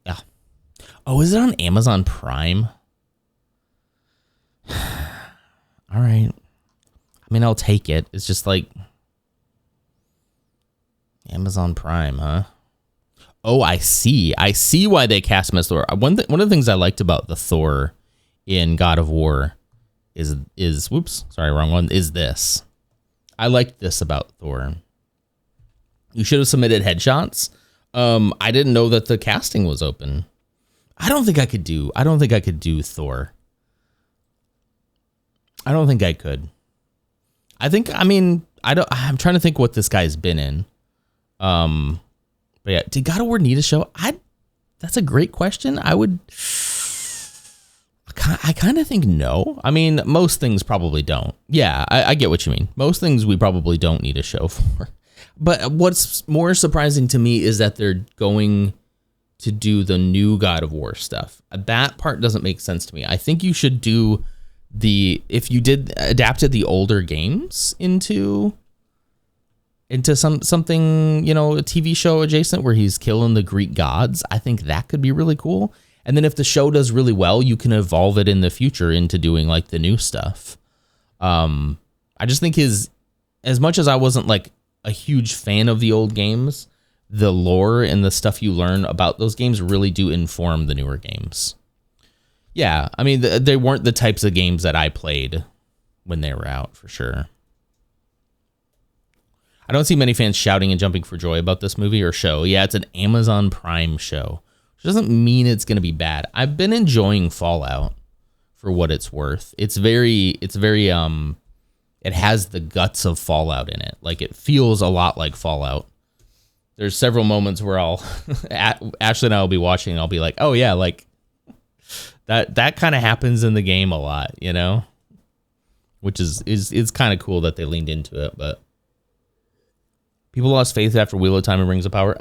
Yeah. Oh, is it on Amazon Prime? All right. I mean, I'll take it. It's just like Amazon Prime, huh? Oh, I see. I see why they cast him as Thor. One of the things I liked about the Thor in God of War is whoops, sorry, wrong one, is this. I liked this about Thor. You should have submitted headshots. I didn't know that the casting was open. I don't think I could do Thor. I don't think I could. I'm trying to think what this guy's been in. But yeah, did God of War need a show? That's a great question. I kind of think no. I mean, most things probably don't. Yeah, I get what you mean. Most things we probably don't need a show for. But what's more surprising to me is that they're going to do the new God of War stuff. That part doesn't make sense to me. I think you should do if you did adapted the older games into something, you know, a TV show adjacent where he's killing the Greek gods. I think that could be really cool. And then if the show does really well, you can evolve it in the future into doing like the new stuff. I just think as much as I wasn't like a huge fan of the old games, the lore and the stuff you learn about those games really do inform the newer games. Yeah, I mean, they weren't the types of games that I played when they were out, for sure. I don't see many fans shouting and jumping for joy about this movie or show. Yeah, it's an Amazon Prime show, which doesn't mean it's going to be bad. I've been enjoying Fallout for what it's worth. It's very, it has the guts of Fallout in it. Like, it feels a lot like Fallout. There's several moments where Ashley and I will be watching and I'll be like, oh yeah, like that kind of happens in the game a lot, you know, which is kind of cool that they leaned into it. But people lost faith after Wheel of Time and Rings of Power.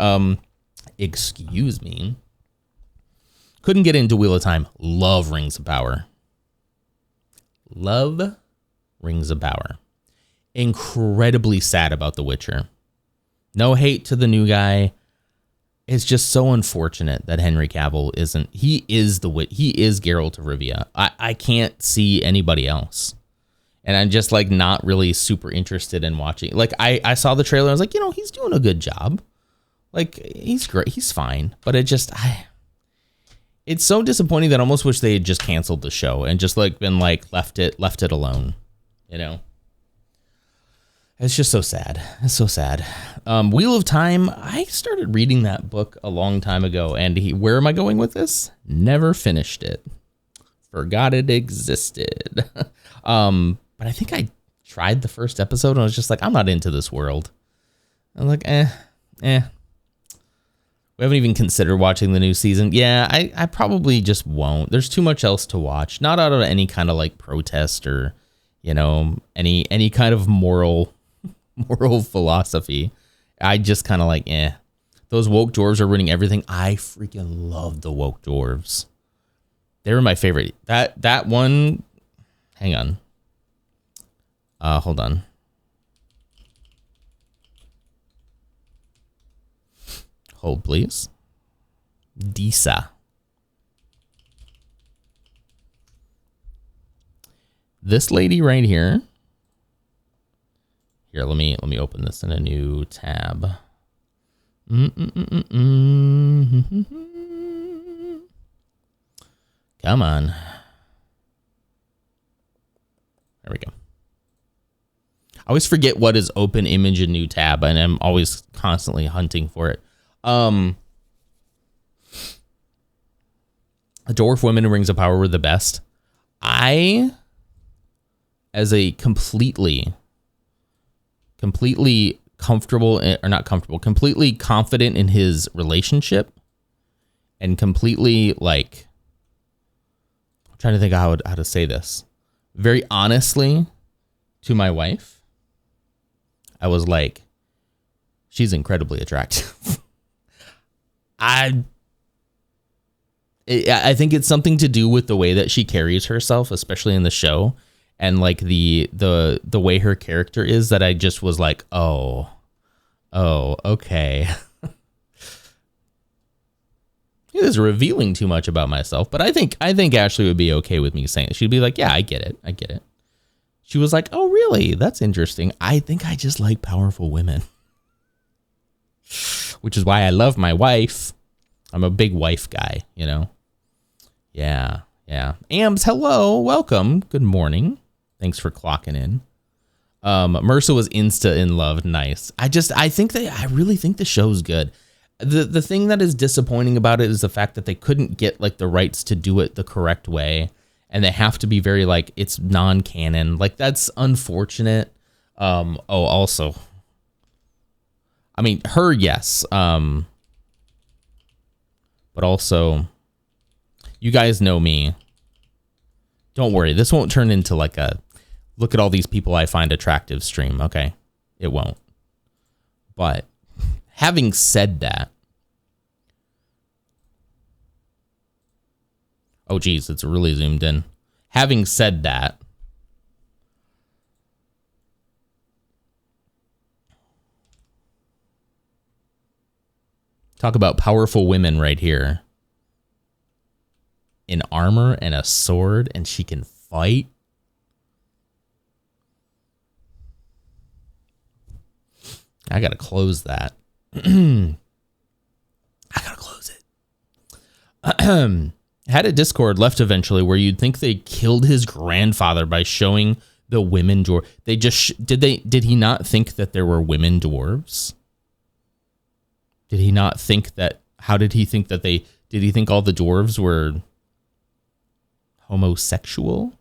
Excuse me. Couldn't get into Wheel of Time. Love Rings of Power. Love Rings of Power. Incredibly sad about The Witcher. No hate to the new guy. It's just so unfortunate that Henry Cavill isn't. He is Geralt of Rivia. I can't see anybody else. And I'm just like not really super interested in watching. Like I saw the trailer. I was like, you know, he's doing a good job. Like he's great. He's fine. But it's so disappointing that I almost wish they had just canceled the show and just like been like left it alone. You know. It's just so sad. It's so sad. Wheel of Time. I started reading that book a long time ago, and where am I going with this? Never finished it. Forgot it existed. But I think I tried the first episode, and I was just like, I'm not into this world. I'm like, eh. We haven't even considered watching the new season. Yeah, I probably just won't. There's too much else to watch. Not out of any kind of like protest or, you know, any kind of moral philosophy. I just kind of like, those woke dwarves are ruining everything. I freaking love the woke dwarves. They were my favorite. That one, hang on. Hold on. Hold, please. Disa. This lady right here. Here, let me open this in a new tab. Come on. There we go. I always forget what is open image in new tab, and I'm always constantly hunting for it. The dwarf women in Rings of Power were the best. I, as a completely comfortable, or not comfortable, completely confident in his relationship, and completely like, I'm trying to think how to say this, very honestly to my wife, I was like, she's incredibly attractive. I think it's something to do with the way that she carries herself, especially in the show, and like the way her character is, that I just was like, oh, okay. It is revealing too much about myself, but I think Ashley would be okay with me saying it. She'd be like, yeah, I get it. She was like, oh, really? That's interesting. I think I just like powerful women. Which is why I love my wife. I'm a big wife guy, you know? Yeah. Ambs, hello. Welcome. Good morning. Thanks for clocking in. Mersa was insta in love. Nice. I really think the show's good. The thing that is disappointing about it is the fact that they couldn't get like the rights to do it the correct way. And they have to be very like, it's non-canon. Like, that's unfortunate. Also, I mean, her, yes. But also, you guys know me. Don't worry. This won't turn into like a look at all these people I find attractive stream. Okay. It won't. But having said that, oh, geez, it's really zoomed in. Having said that, talk about powerful women right here. In armor and a sword, and she can fight. I gotta close that. I gotta close it. Had a Discord left eventually where you'd think they killed his grandfather by showing the women dwarf. They just did he not think that there were women dwarves? Did he not think that? How did he think that did he think all the dwarves were homosexual?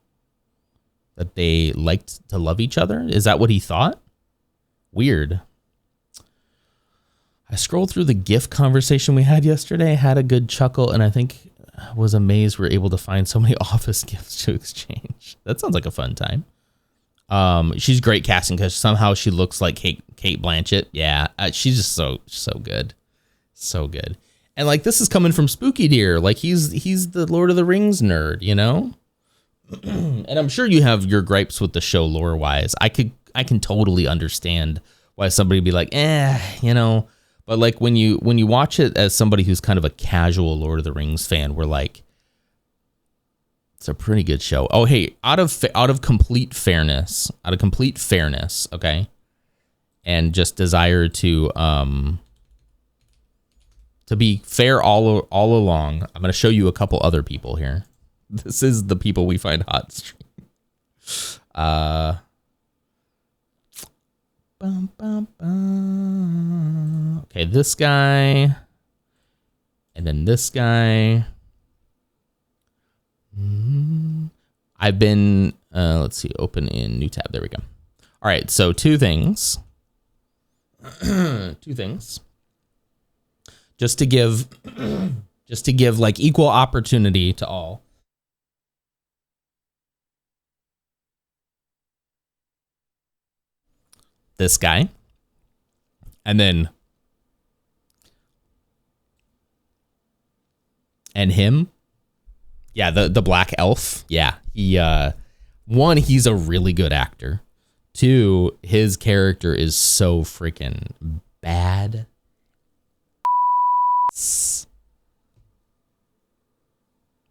That they liked to love each other? Is that what he thought? Weird. I scrolled through the GIF conversation we had yesterday, had a good chuckle, and I think was amazed we're able to find so many Office GIFs to exchange. That sounds like a fun time. She's great casting because somehow she looks like Kate Blanchett. Yeah, she's just so good. So good. And like, this is coming from Spooky Deer. Like, he's the Lord of the Rings nerd, you know? And I'm sure you have your gripes with the show lore wise. I can totally understand why somebody would be like, you know, but like when you watch it as somebody who's kind of a casual Lord of the Rings fan, we're like, it's a pretty good show. Oh, hey, out of complete fairness, okay, and just desire to be fair all along, I'm going to show you a couple other people here. This is the people we find hot stream. bum, bum, bum. Okay, this guy. And then this guy. I've been, let's see, open in new tab. There we go. All right, so two things. Two things. Just to give like equal opportunity to all. This guy. And then. And him. Yeah, the black elf. Yeah. He one, he's a really good actor. Two, his character is so freaking bad.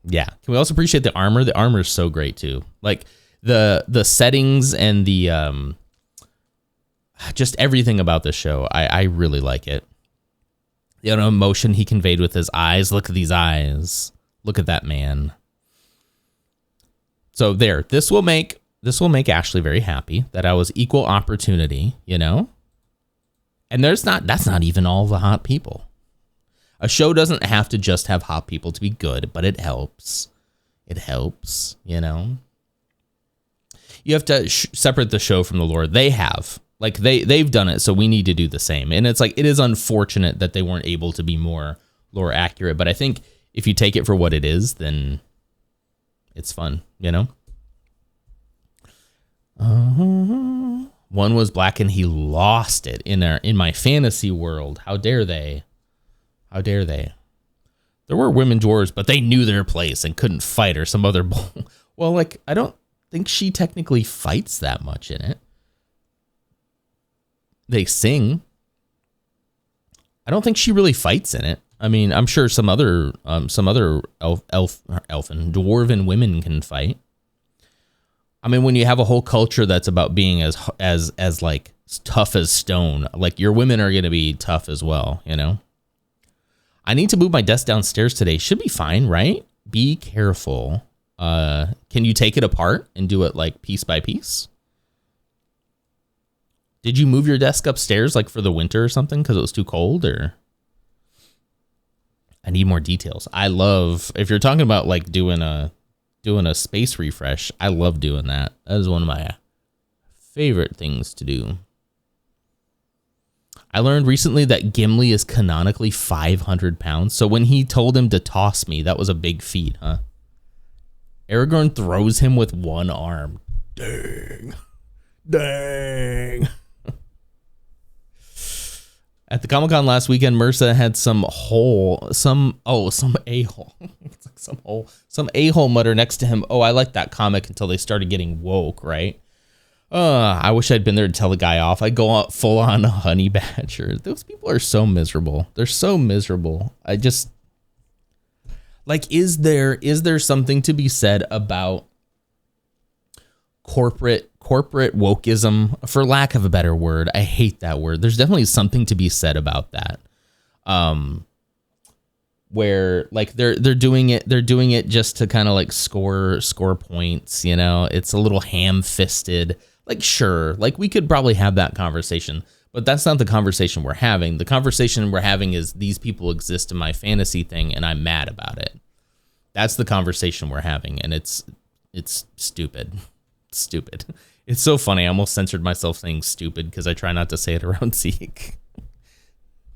Yeah. Can we also appreciate the armor? The armor is so great too. Like the settings and the just everything about this show. I really like it. The emotion he conveyed with his eyes. Look at these eyes. Look at that man. So there, this will make Ashley very happy that I was equal opportunity, you know? And that's not even all the hot people. A show doesn't have to just have hot people to be good, but it helps. It helps, you know? You have to separate the show from the lore. They have. Like, they've done it, so we need to do the same. And it's like, it is unfortunate that they weren't able to be more lore accurate, but I think if you take it for what it is, then it's fun, you know? One was black and he lost it in my fantasy world. How dare they? How dare they? There were women dwarves, but they knew their place and couldn't fight or some other bull. Well, like, I don't think she technically fights that much in it. They sing. I don't think she really fights in it. I mean, I'm sure some other elfin dwarven women can fight. I mean, when you have a whole culture that's about being as like tough as stone, like your women are going to be tough as well, you know? I need to move my desk downstairs today. Should be fine, right? Be careful. Can you take it apart and do it like piece by piece? Did you move your desk upstairs like for the winter or something because it was too cold, or? I need more details. I love, if you're talking about like doing a space refresh, I love doing that. That is one of my favorite things to do. I learned recently that Gimli is canonically 500 pounds. So when he told him to toss me, that was a big feat, huh? Aragorn throws him with one arm. Dang. Dang. At the Comic-Con last weekend, MRSA had some a-hole. It's like some a-hole mutter next to him. Oh, I like that comic until they started getting woke, right? I wish I'd been there to tell the guy off. I'd go out full on honey badger. Those people are so miserable. They're so miserable. I just like, is there something to be said about corporate wokeism, for lack of a better word? I hate that word. There's definitely something to be said about that. Where like they're doing it just to kind of like score points, you know? It's a little ham-fisted. Like, sure, like we could probably have that conversation, but that's not the conversation we're having. The conversation we're having is these people exist in my fantasy thing and I'm mad about it. That's the conversation we're having, and it's stupid. Stupid. It's so funny. I almost censored myself saying stupid because I try not to say it around Zeke.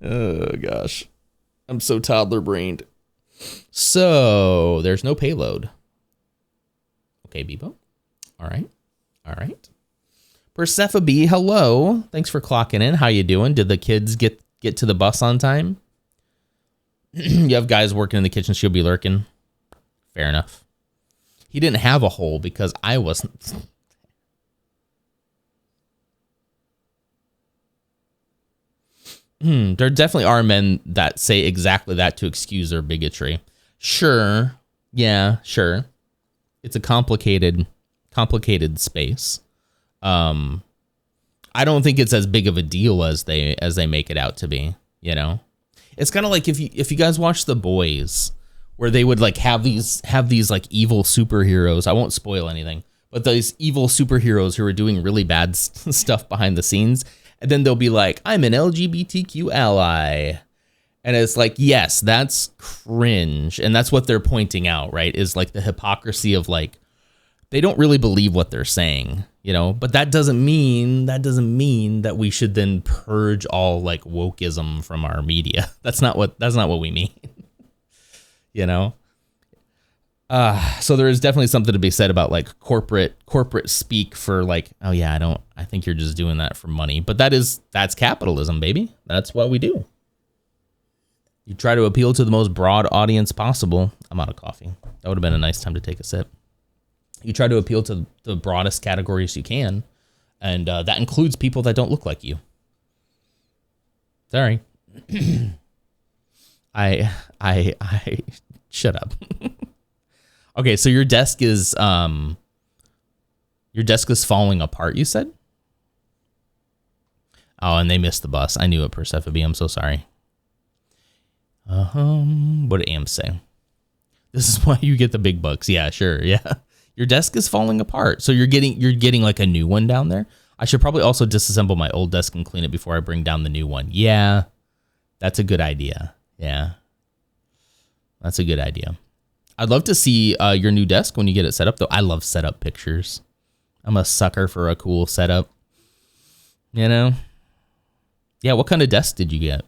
Oh, gosh. I'm so toddler-brained. So, there's no payload. Okay, Bebo. All right. Persephone, hello. Thanks for clocking in. How you doing? Did the kids get to the bus on time? You have guys working in the kitchen. She'll be lurking. Fair enough. He didn't have a hole because I wasn't. There definitely are men that say exactly that to excuse their bigotry. Sure. Yeah, sure. It's a complicated space. I don't think it's as big of a deal as they make it out to be, you know? It's kind of like if you guys watch The Boys, where they would like have these like evil superheroes. I won't spoil anything, but these evil superheroes who are doing really bad stuff behind the scenes. And then they'll be like, I'm an LGBTQ ally. And it's like, yes, that's cringe. And that's what they're pointing out, right? Is like the hypocrisy of like, they don't really believe what they're saying, you know, but that doesn't mean that we should then purge all like wokeism from our media. That's not what we mean, you know? So there is definitely something to be said about like corporate speak for like, oh yeah, I think you're just doing that for money, but that's capitalism, baby. That's what we do. You try to appeal to the most broad audience possible. I'm out of coffee. That would have been a nice time to take a sip. You try to appeal to the broadest categories you can, and that includes people that don't look like you. Sorry. I shut up. Okay, so your desk is falling apart, you said? Oh, and they missed the bus. I knew it, Persephone. I'm so sorry. What did Am say? This is why you get the big bucks. Yeah, sure. Yeah. Your desk is falling apart. So you're getting like a new one down there. I should probably also disassemble my old desk and clean it before I bring down the new one. Yeah. That's a good idea. Yeah. That's a good idea. I'd love to see your new desk when you get it set up though. I love setup pictures. I'm a sucker for a cool setup. You know? Yeah, what kind of desk did you get?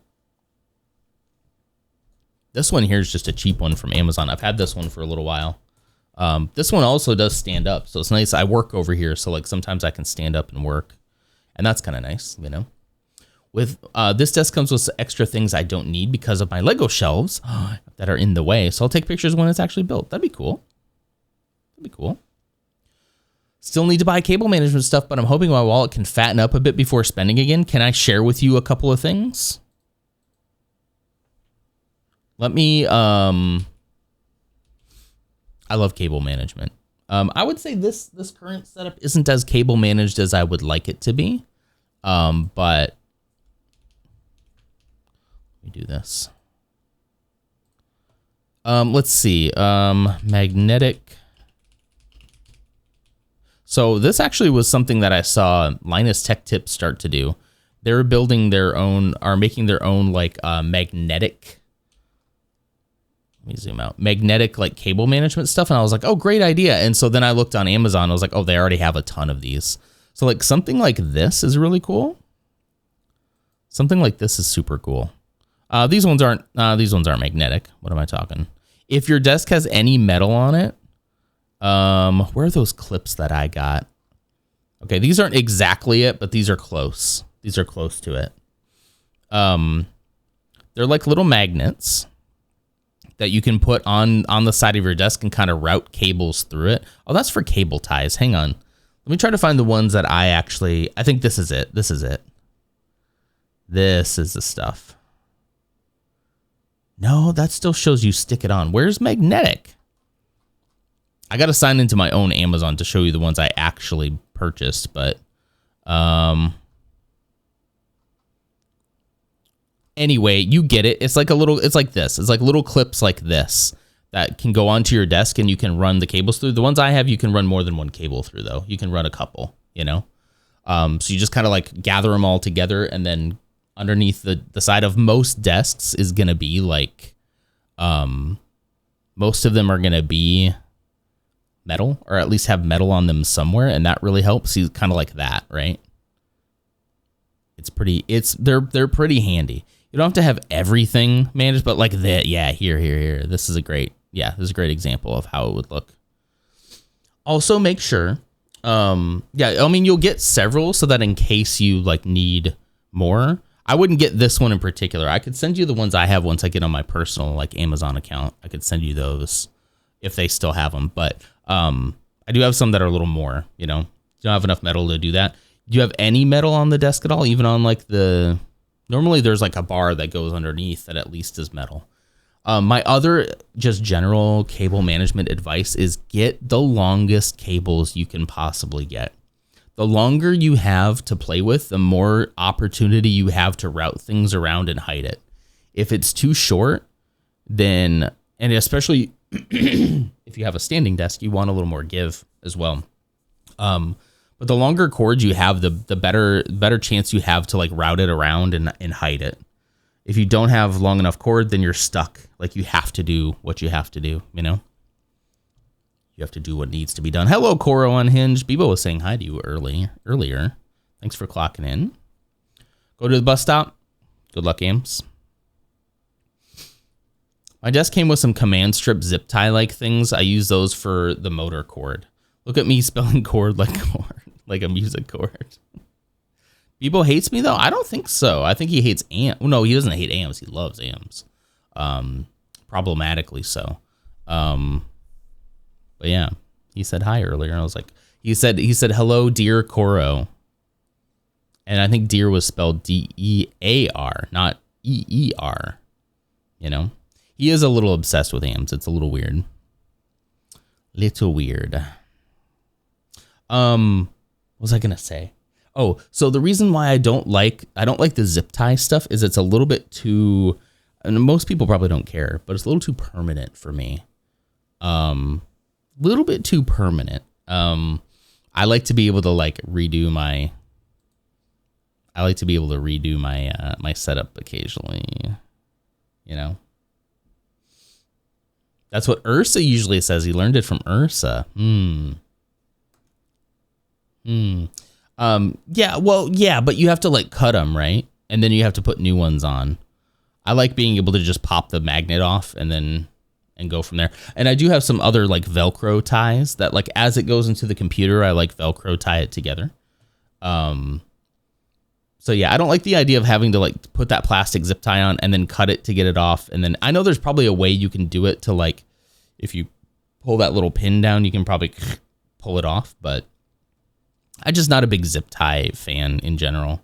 This one here is just a cheap one from Amazon. I've had this one for a little while. This one also does stand up, so it's nice. I work over here, so like sometimes I can stand up and work, and that's kind of nice, you know. With this desk comes with extra things I don't need because of my Lego shelves that are in the way. So I'll take pictures when it's actually built. That'd be cool. That'd be cool. Still need to buy cable management stuff, but I'm hoping my wallet can fatten up a bit before spending again. Can I share with you a couple of things? Let me, I love cable management. I would say this current setup isn't as cable managed as I would like it to be. But let me do this. Let's see, magnetic. So this actually was something that I saw Linus Tech Tips start to do. They're building their own, are making their own like magnetic, let me zoom out, magnetic like cable management stuff. And I was like, oh, great idea. And so then I looked on Amazon. I was like, oh, they already have a ton of these. So like something like this is really cool. Something like this is super cool. These ones aren't magnetic. What am I talking? If your desk has any metal on it, where are those clips that I got? Okay, these aren't exactly it, but these are close. These are close to it. They're like little magnets that you can put on the side of your desk and kind of route cables through it. Oh, that's for cable ties. Hang on. Let me try to find the ones that I think this is it. This is it. This is the stuff. No, that still shows you stick it on. Where's magnetic? I got to sign into my own Amazon to show you the ones I actually purchased, but anyway, you get it. It's like this. It's like little clips like this that can go onto your desk and you can run the cables through. The ones I have, you can run more than one cable through though. You can run a couple, you know? So you just kind of like gather them all together, and then underneath the side of most desks is going to be like, most of them are going to be metal, or at least have metal on them somewhere. And that really helps. See, kind of like that, right? They're pretty handy. You don't have to have everything managed, but like that. Yeah. Here. This is a great example of how it would look. Also make sure, I mean, you'll get several so that in case you like need more, I wouldn't get this one in particular. I could send you the ones I have once I get on my personal like Amazon account. I could send you those if they still have them. But I do have some that are a little more, you know, you don't have enough metal to do that. Do you have any metal on the desk at all? Even on like normally there's like a bar that goes underneath that at least is metal. My other just general cable management advice is get the longest cables you can possibly get. The longer you have to play with, the more opportunity you have to route things around and hide it. If it's too short, then, and especially if you have a standing desk, you want a little more give as well. But But the longer cord you have, the better chance you have to like route it around and hide it. If you don't have long enough cord, then you're stuck. Like you have to do what you have to do, you know? You have to do what needs to be done. Hello, Coro Unhinged. Bebo was saying hi to you earlier. Thanks for clocking in. Go to the bus stop. Good luck, Ames. My desk came with some command strip zip tie like things. I use those for the motor cord. Look at me spelling cord like a music chord. Bebo hates me though? I don't think so. I think he hates amps. No, he doesn't hate amps. He loves amps. Problematically so. But yeah, he said hi earlier. I was like, he said hello, dear Coro. And I think dear was spelled D-E-A-R, not E-E-R. You know, he is a little obsessed with amps. It's a little weird. Little weird. What was I gonna say? Oh, so the reason why I don't like the zip tie stuff is it's a little bit too, and most people probably don't care, but it's a little too permanent for me. Little bit too permanent. I like to be able to redo my my setup occasionally. You know, that's what Ursa usually says. He learned it from Ursa. Yeah, well, yeah, but you have to cut them, right? And then you have to put new ones on. I like being able to just pop the magnet off and go from there. And I do have some other Velcro ties that as it goes into the computer, I Velcro tie it together. So yeah, I don't like the idea of having to put that plastic zip tie on and then cut it to get it off. And then I know there's probably a way you can do it to if you pull that little pin down, you can probably pull it off, but I'm just not a big zip tie fan in general.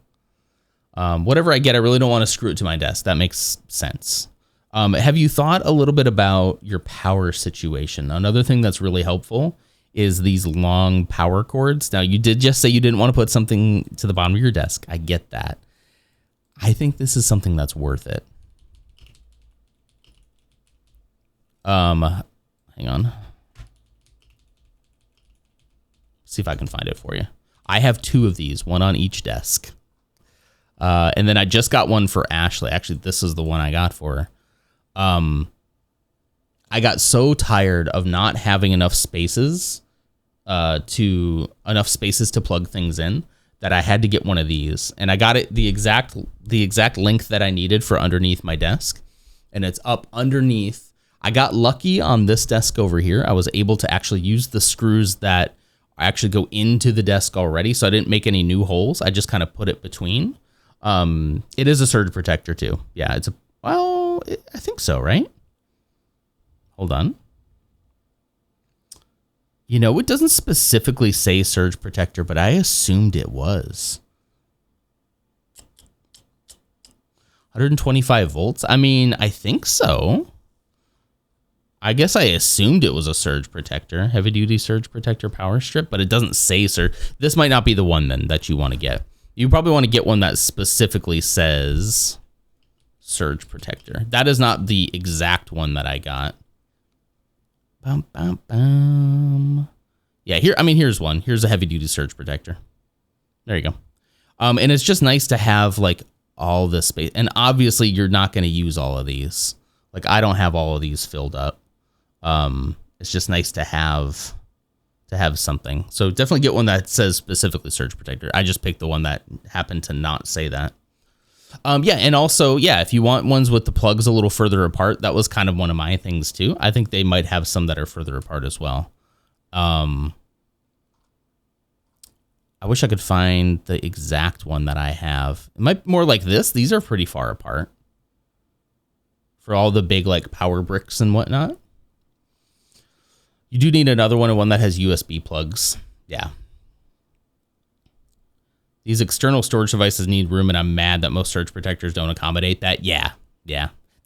Whatever I get, I really don't want to screw it to my desk. That makes sense. Have you thought a little bit about your power situation? Another thing that's really helpful is these long power cords. Now, you did just say you didn't want to put something to the bottom of your desk. I get that. I think this is something that's worth it. Hang on. See if I can find it for you. I have two of these, one on each desk. And then I just got one for Ashley. Actually, this is the one I got for her. I got so tired of not having enough spaces to plug things in that I had to get one of these. And I got it the exact length that I needed for underneath my desk. And it's up underneath. I got lucky on this desk over here. I was able to actually use the screws that actually go into the desk already. So I didn't make any new holes. I just kind of put it between. It is a surge protector too. Yeah, I think so, right? Hold on. You know, it doesn't specifically say surge protector, but I assumed it was. 125 volts. I mean, I think so. I guess I assumed it was a surge protector, heavy duty surge protector power strip, but it doesn't say surge. This might not be the one then that you want to get. You probably want to get one that specifically says surge protector. That is not the exact one that I got. Bum, bum, bum. Yeah, here's one. Here's a heavy duty surge protector. There you go. And it's just nice to have all this space. And obviously you're not going to use all of these. I don't have all of these filled up. It's just nice to have something. So definitely get one that says specifically surge protector. I just picked the one that happened to not say that. Yeah, and also, yeah, if you want ones with the plugs a little further apart, that was kind of one of my things too. I think they might have some that are further apart as well. I wish I could find the exact one that I have. It might be more like this. These are pretty far apart for all the big power bricks and whatnot. You do need another one that has USB plugs. Yeah. These external storage devices need room, and I'm mad that most surge protectors don't accommodate that. Yeah.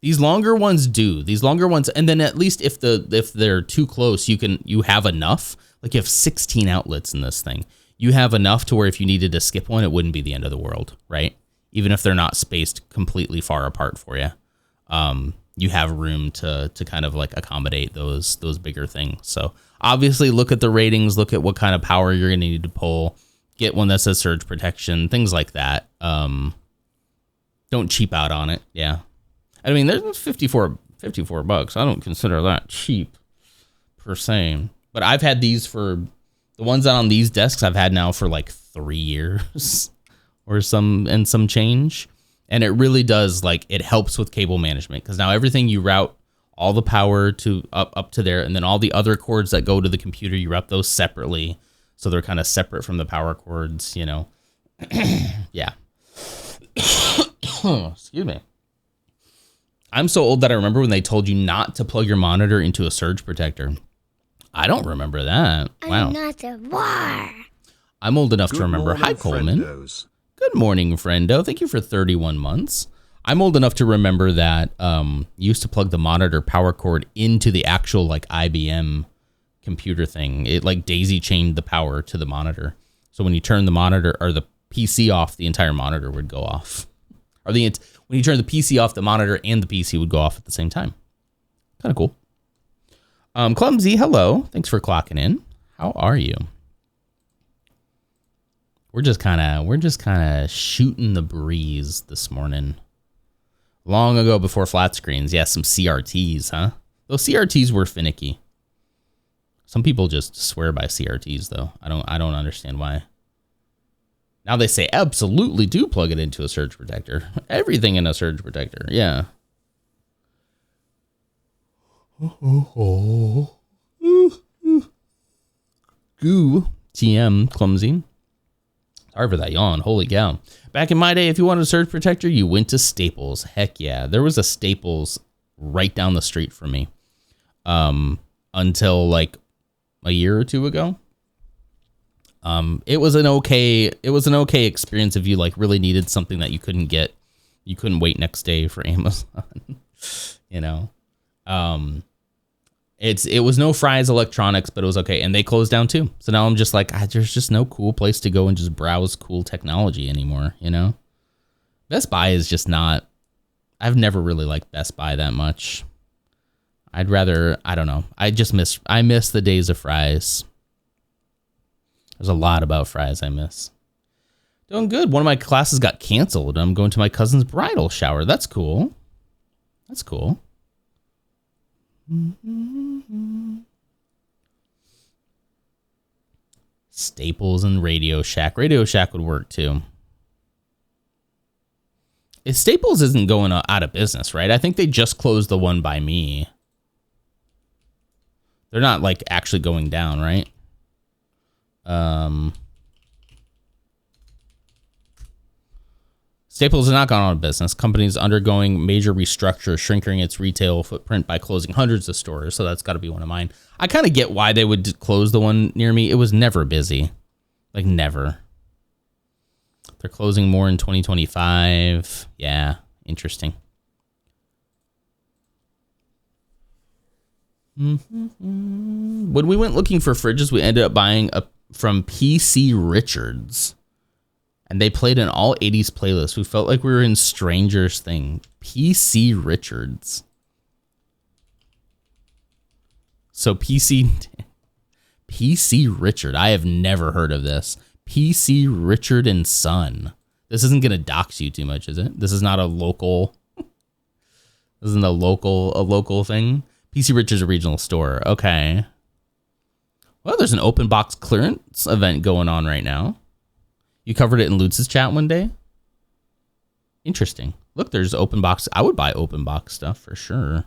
These longer ones do. These longer ones, and then at least if they're too close, you have enough. You have 16 outlets in this thing. You have enough to where if you needed to skip one, it wouldn't be the end of the world, right? Even if they're not spaced completely far apart for you. You have room to kind of accommodate those bigger things. So obviously look at the ratings, look at what kind of power you're going to need to pull. get one that says surge protection, things like that. Don't cheap out on it. Yeah. I mean, there's $54. I don't consider that cheap per se. But I've had these for the ones that on these desks I've had now for like 3 years or some change. And it really does, like, it helps with cable management because now everything you route all the power to up to there, and then all the other cords that go to the computer, you route those separately. So they're kind of separate from the power cords, you know. Yeah. Excuse me. I'm so old that I remember when they told you not to plug your monitor into a surge protector. I don't remember that. Wow. I'm not a war. I'm old enough to remember. Hi, Coleman. Friendos. Good morning, friendo. Thank you for 31 months. I'm old enough to remember that you used to plug the monitor power cord into the actual like IBM computer thing. It like daisy chained the power to the monitor. So when you turn the monitor or the PC off, the entire monitor would go off. Or when you turn the PC off, the monitor and the PC would go off at the same time. Kind of cool. Clumsy, hello. Thanks for clocking in. How are you? We're just kind of shooting the breeze this morning. Long ago before flat screens, yeah, some CRTs, huh? Those CRTs were finicky. Some people just swear by CRTs though. I don't understand why. Now they say absolutely do plug it into a surge protector. Everything in a surge protector, yeah. Goo, TM, clumsy. Sorry for that yawn. Holy cow. Back in my day, if you wanted a surge protector, you went to Staples. Heck yeah. There was a Staples right down the street from me. Until like a year or two ago. It was an okay experience if you like really needed something that you couldn't get. You couldn't wait next day for Amazon. You know. It was no Fry's Electronics, but it was okay. And they closed down too. So now I'm just like, there's just no cool place to go and just browse cool technology anymore, you know? Best Buy is just not, I've never really liked Best Buy that much. I'd rather, I don't know. I miss the days of Fry's. There's a lot about Fry's I miss. Doing good. One of my classes got canceled. I'm going to my cousin's bridal shower. That's cool. That's cool. Staples and Radio Shack. Radio Shack would work too. Staples isn't going out of business, right? I think they just closed the one by me. They're not like actually going down, right? Staples has not gone out of business. Company's undergoing major restructure, shrinking its retail footprint by closing hundreds of stores. So that's got to be one of mine. I kind of get why they would close the one near me. It was never busy. Like never. They're closing more in 2025. Yeah, interesting. When we went looking for fridges, we ended up buying from PC Richards. And they played an all 80s playlist. We felt like we were in Stranger's Thing. PC Richards. So PC Richard. I have never heard of this. PC Richard and Son. This isn't going to dox you too much, is it? This is not a local. This isn't a local thing. PC Richard's a regional store. Okay. Well, there's an open box clearance event going on right now. You covered it in Lutz's chat one day. Interesting. Look, there's open box. I would buy open box stuff for sure.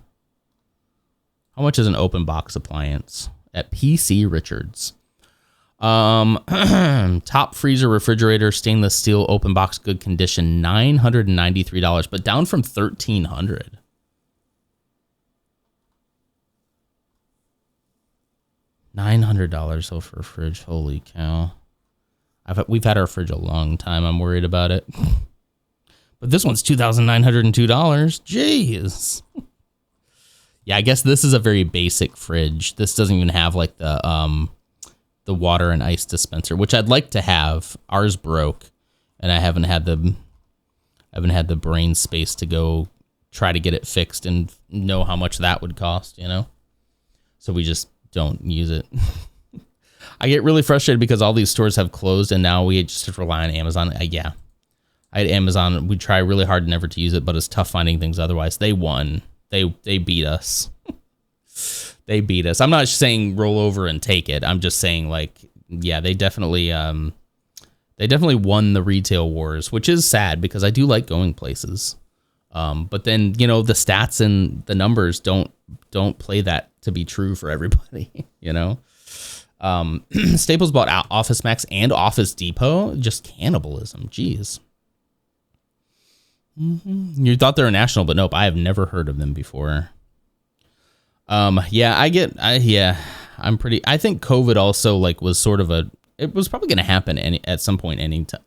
How much is an open box appliance at PC Richards? Top freezer refrigerator, stainless steel, open box, good condition, $993, but down from $1,300. $900 though for a fridge. Holy cow. We've had our fridge a long time. I'm worried about it. But this one's $2,902. Jeez. Yeah, I guess this is a very basic fridge. This doesn't even have like the water and ice dispenser, which I'd like to have. Ours broke, and I haven't had the brain space to go try to get it fixed and know how much that would cost, you know? So we just don't use it. I get really frustrated because all these stores have closed and now we just have to rely on Amazon. Yeah. I had Amazon. We try really hard never to use it, but it's tough finding things otherwise. They won. They beat us. They beat us. I'm not saying roll over and take it. I'm just saying, like, yeah, they definitely won the retail wars, which is sad because I do like going places. But then, you know, the stats and the numbers don't play that to be true for everybody, you know? Staples bought out Office Max and Office Depot. Just cannibalism. Jeez. You thought they were national, but nope, I have never heard of them before. Yeah, I think COVID also like was sort of it was probably going to happen at some point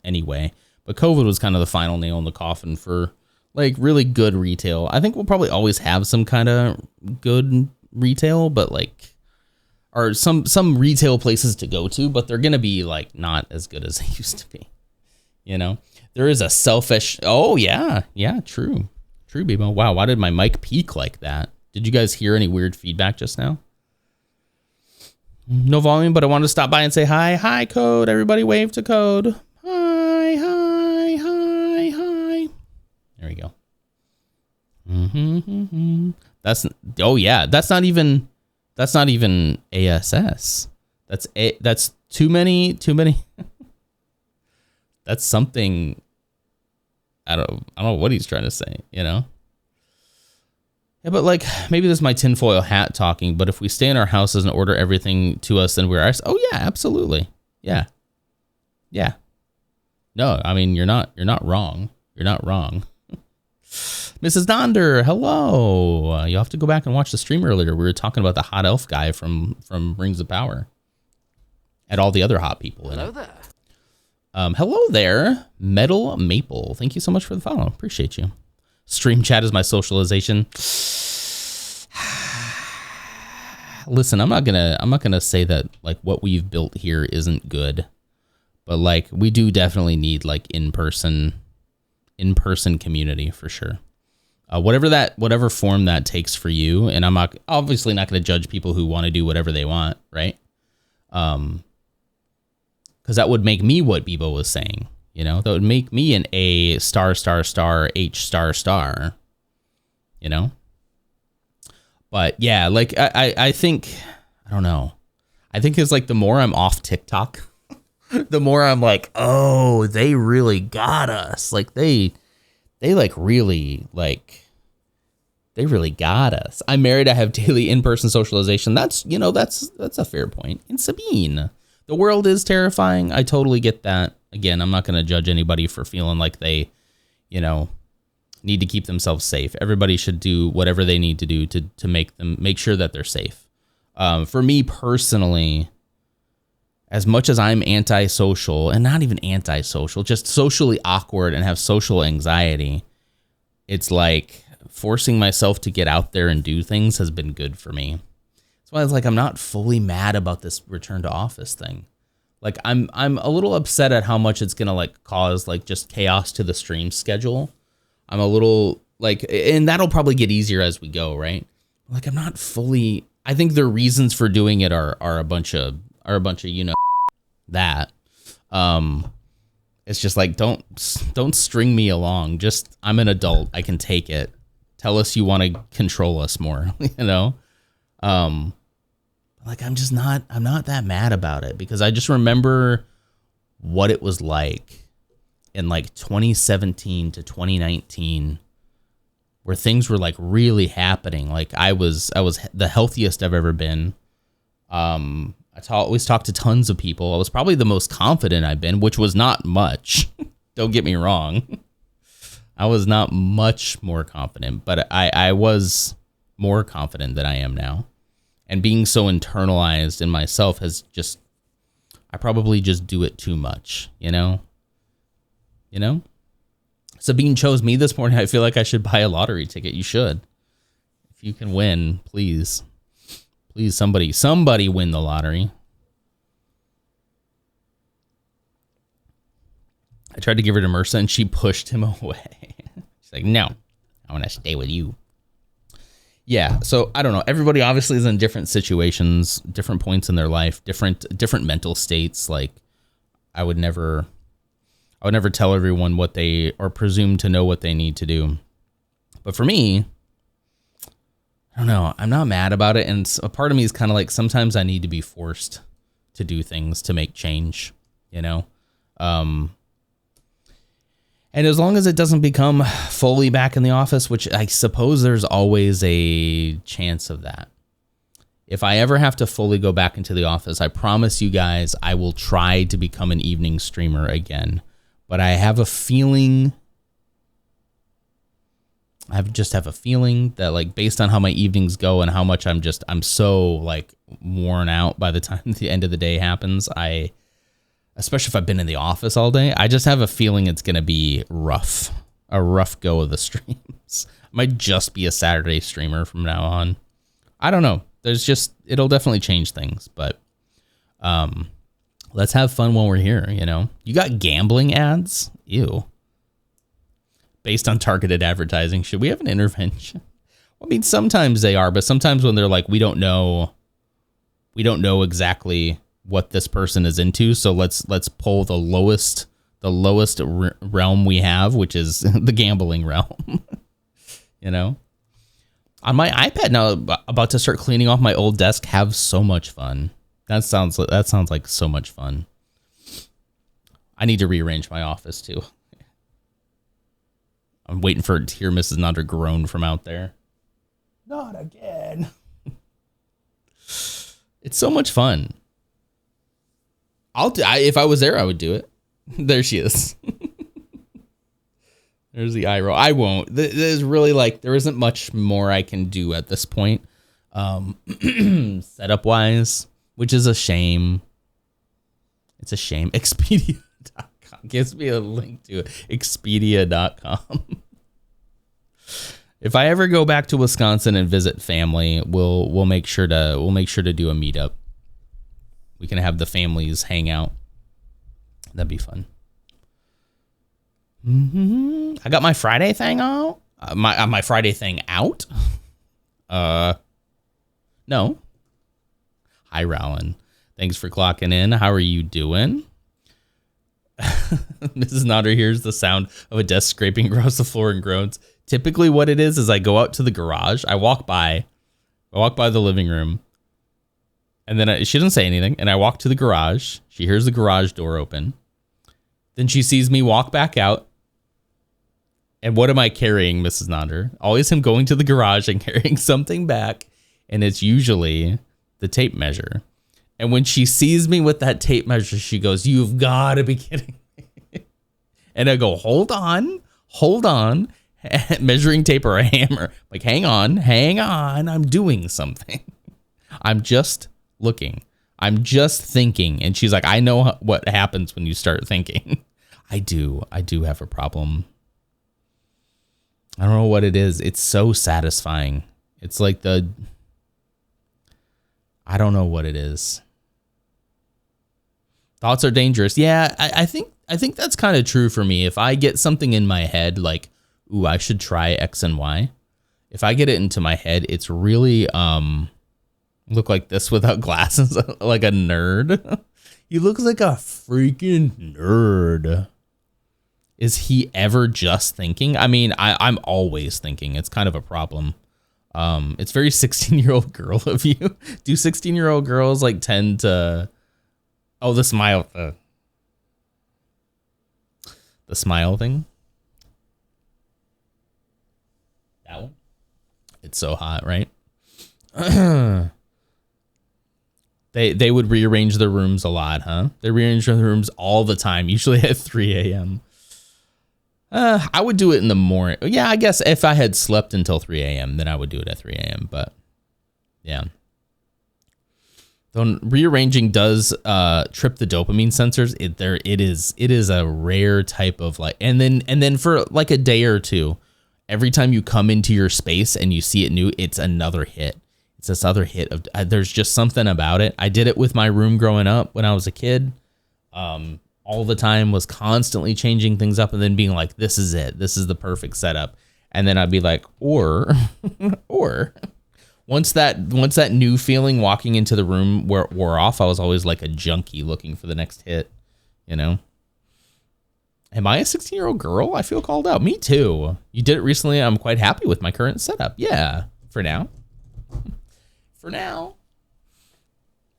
anyway, but COVID was kind of the final nail in the coffin for like really good retail. I think we'll probably always have some kind of good retail, but like, or some retail places to go to, but they're going to be like not as good as they used to be, you know? There is a selfish. Oh yeah, true, Bebo. Wow, why did my mic peak like that? Did you guys hear any weird feedback just now? No volume, but I wanted to stop by and say hi, Code. Everybody, wave to Code. Hi. There we go. That's not even ASS. That's too many. That's something. I don't know what he's trying to say, you know? Yeah, but like, maybe this is my tinfoil hat talking, but if we stay in our houses and order everything to us, then we're ours. Oh yeah, absolutely. Yeah. No, I mean, you're not wrong. You're not wrong. Mrs. Donder, hello. You'll have to go back and watch the stream earlier. We were talking about the hot elf guy from Rings of Power. And all the other hot people in it. Hello there. Hello there, Metal Maple. Thank you so much for the follow. Appreciate you. Stream chat is my socialization. Listen, I'm not gonna say that like what we've built here isn't good, but like we do definitely need like in-person community for sure. Whatever form that takes for you, and I'm obviously not gonna judge people who want to do whatever they want, right? Because that would make me what Bebo was saying, you know, that would make me an A ****, H ****, you know. But yeah, like I think, I don't know. I think it's like the more I'm off TikTok, the more I'm like, oh, they really got us. Like they really got us. I'm married. I have daily in-person socialization. That's a fair point. And Sabine, the world is terrifying. I totally get that. Again, I'm not going to judge anybody for feeling like they, you know, need to keep themselves safe. Everybody should do whatever they need to do to make sure that they're safe. For me personally, as much as I'm antisocial, and not even antisocial, just socially awkward and have social anxiety, it's like forcing myself to get out there and do things has been good for me. That's why it's like I'm not fully mad about this return to office thing. Like I'm a little upset at how much it's gonna like cause like just chaos to the stream schedule. I'm a little like, and that'll probably get easier as we go, right? Like I'm not fully. I think the reasons for doing it are a bunch of you know that. It's just like don't string me along. Just I'm an adult. I can take it. Tell us you want to control us more, you know. Like I'm not that mad about it because I just remember what it was like in like 2017 to 2019 where things were like really happening. Like I was the healthiest I've ever been. Always talked to tons of people. I was probably the most confident I've been, which was not much. Don't get me wrong. I was not much more confident, but I was more confident than I am now. And being so internalized in myself has just, I probably just do it too much, you know? You know? Sabine chose me this morning. I feel like I should buy a lottery ticket. You should. If you can win, please. Please, somebody win the lottery. I tried to give her to Marissa and she pushed him away. She's like, no, I want to stay with you. yeah, so I don't know. Everybody obviously is in different situations, different points in their life, different mental states. Like I would never tell everyone what they or presume to know what they need to do. But for me, I don't know. I'm not mad about it. And a part of me is kind of like, sometimes I need to be forced to do things to make change, you know? And as long as it doesn't become fully back in the office, which I suppose there's always a chance of that. If I ever have to fully go back into the office, I promise you guys, I will try to become an evening streamer again. But I have a feeling, just have a feeling that, like, based on how my evenings go and how much I'm so like worn out by the time the end of the day happens, especially if I've been in the office all day, I just have a feeling it's going to be a rough go of the streams. I might just be a Saturday streamer from now on. I don't know. It'll definitely change things, but let's have fun while we're here, you know? You got gambling ads? Ew. Based on targeted advertising, should we have an intervention? I mean, sometimes they are, but sometimes when they're like, we don't know exactly what this person is into, so let's pull the lowest realm we have, which is the gambling realm. You know? On my iPad now, about to start cleaning off my old desk, have so much fun. That sounds like so much fun. I need to rearrange my office too. I'm waiting to hear Mrs. Nonder groan from out there. Not again. It's so much fun. If I was there, I would do it. There she is. There's the eye roll. I won't. There's really there isn't much more I can do at this point, setup wise, which is a shame. It's a shame. Expedia.com gives me a link to it. Expedia.com. If I ever go back to Wisconsin and visit family, we'll make sure to do a meetup. We can have the families hang out. That'd be fun. I got my Friday thing out. My Friday thing out. No. Hi, Rowland. Thanks for clocking in. How are you doing? Mrs. Nodder hears the sound of a desk scraping across the floor and groans. Typically what it is I go out to the garage. I walk by the living room. And then she doesn't say anything. And I walk to the garage. She hears the garage door open. Then she sees me walk back out. And what am I carrying, Mrs. Nonder? Always him going to the garage and carrying something back. And it's usually the tape measure. And when she sees me with that tape measure, she goes, "You've got to be kidding me." And I go, hold on. Measuring tape or a hammer. Like, hang on. I'm doing something. I'm just looking. I'm just thinking. And she's like, I know what happens when you start thinking. I do have a problem. I don't know what it is. It's so satisfying. It's like I don't know what it is. Thoughts are dangerous. Yeah, I think that's kind of true for me. If I get something in my head, like, ooh, I should try X and Y. If I get it into my head, it's really look like this without glasses, like a nerd. He looks like a freaking nerd. Is he ever just thinking? I mean, I'm always thinking. It's kind of a problem. It's very 16-year-old girl of you. Do 16-year-old girls like tend to? Oh, the smile. The smile thing. That one. It's so hot, right? They would rearrange their rooms a lot, huh? They rearrange their rooms all the time, usually at 3 a.m. I would do it in the morning. Yeah, I guess if I had slept until 3 a.m., then I would do it at 3 a.m. But yeah. Though rearranging does trip the dopamine sensors. It is a rare type of and then for like a day or two, every time you come into your space and you see it new, it's another hit. It's this other hit of there's just something about it. I did it with my room growing up when I was a kid. All the time, was constantly changing things up and then being like, this is it. This is the perfect setup. And then I'd be like, or Once that new feeling walking into the room wore off, I was always like a junkie looking for the next hit, you know? Am I a 16-year-old girl? I feel called out. Me too. You did it recently. I'm quite happy with my current setup. Yeah, for now. For now.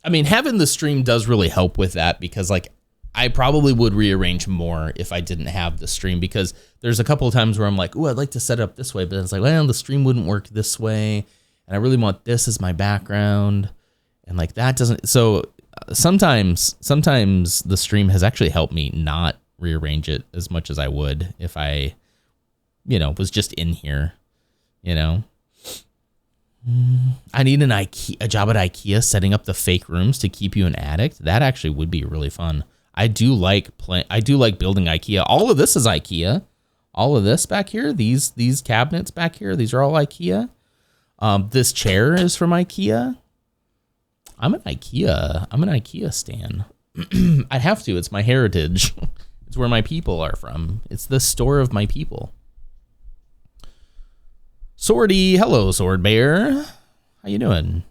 I mean, having the stream does really help with that because, like, I probably would rearrange more if I didn't have the stream because there's a couple of times where I'm like, ooh, I'd like to set it up this way, but it's like, well, the stream wouldn't work this way. And I really want this as my background. And like that doesn't. So sometimes the stream has actually helped me not rearrange it as much as I would if I, was just in here, I need a job at IKEA setting up the fake rooms to keep you an addict. That actually would be really fun. I do like building IKEA. All of this is IKEA. All of this back here, these cabinets back here, these are all IKEA. This chair is from IKEA. I'm an IKEA stan. I'd have to. It's my heritage. It's where my people are from. It's the store of my people. Swordy, hello, Sword Bear. How you doing?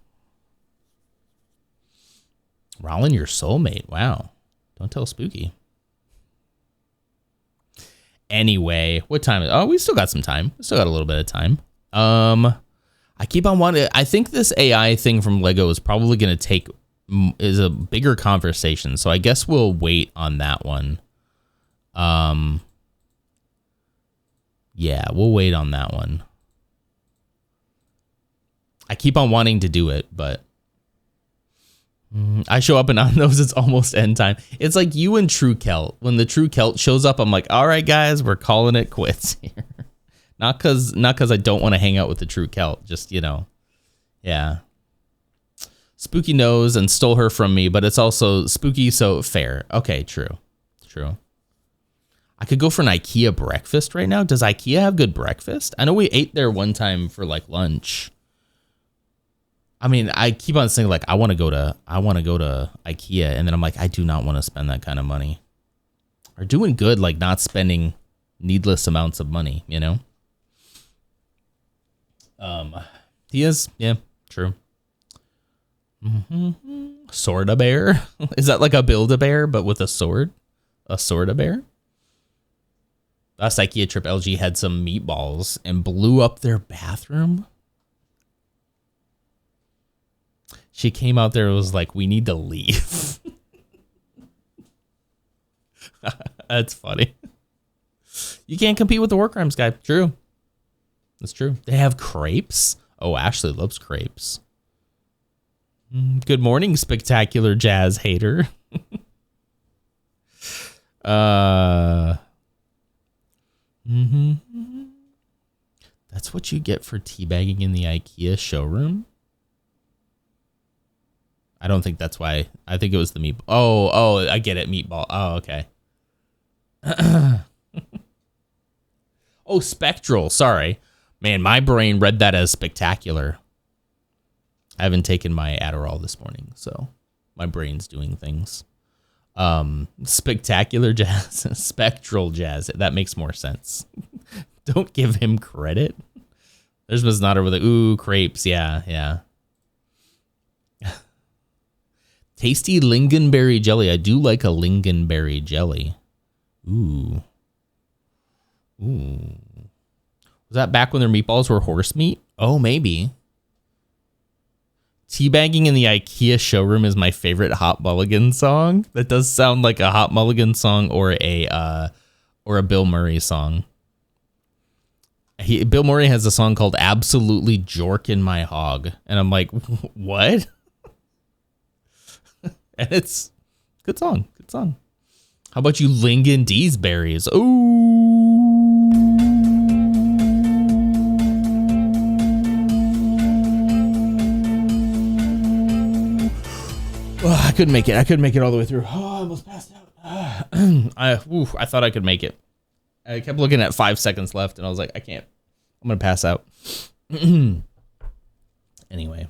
Rollin, your soulmate. Wow. Don't tell Spooky. Anyway, what time is? Oh, we still got some time. We still got a little bit of time. I keep on wanting. I think this AI thing from Lego is probably going to is a bigger conversation. So I guess we'll wait on that one. Yeah, we'll wait on that one. I keep on wanting to do it, but I show up and on those, it's almost end time. It's like you and True Celt. When the True Celt shows up, I'm like, all right, guys, we're calling it quits here. Not because I don't want to hang out with the True Celt. Just, yeah. Spooky knows and stole her from me, but it's also Spooky, so fair. Okay, true. I could go for an IKEA breakfast right now. Does IKEA have good breakfast? I know we ate there one time for like lunch. I mean, I keep on saying like I want to go to IKEA, and then I'm like, I do not want to spend that kind of money. Are doing good, like not spending needless amounts of money, He is, yeah, true. Sorta bear. Is that like a Build-A-Bear but with a sword? A sorta bear. Last IKEA trip, LG had some meatballs and blew up their bathroom. She came out there and was like, we need to leave. That's funny. You can't compete with the war crimes guy. True. That's true. They have crepes. Oh, Ashley loves crepes. Good morning, spectacular jazz hater. That's what you get for teabagging in the IKEA showroom. I don't think that's why. I think it was the meatball. Oh, I get it. Meatball. Oh, okay. Oh, spectral. Sorry. Man, my brain read that as spectacular. I haven't taken my Adderall this morning, so my brain's doing things. Spectacular jazz. Spectral jazz. That makes more sense. Don't give him credit. There's was not over the ooh, crepes. Yeah. Tasty lingonberry jelly. I do like a lingonberry jelly. Ooh. Was that back when their meatballs were horse meat? Oh, maybe. Teabagging in the IKEA showroom is my favorite Hot Mulligan song. That does sound like a Hot Mulligan song or a Bill Murray song. Bill Murray has a song called Absolutely Jorkin' My Hog. And I'm like, what? And it's good song. How about you Lingon D's berries? Ooh. Oh, I couldn't make it all the way through. Oh, I almost passed out. I thought I could make it. I kept looking at 5 seconds left, and I was like, I can't. I'm going to pass out. Anyway.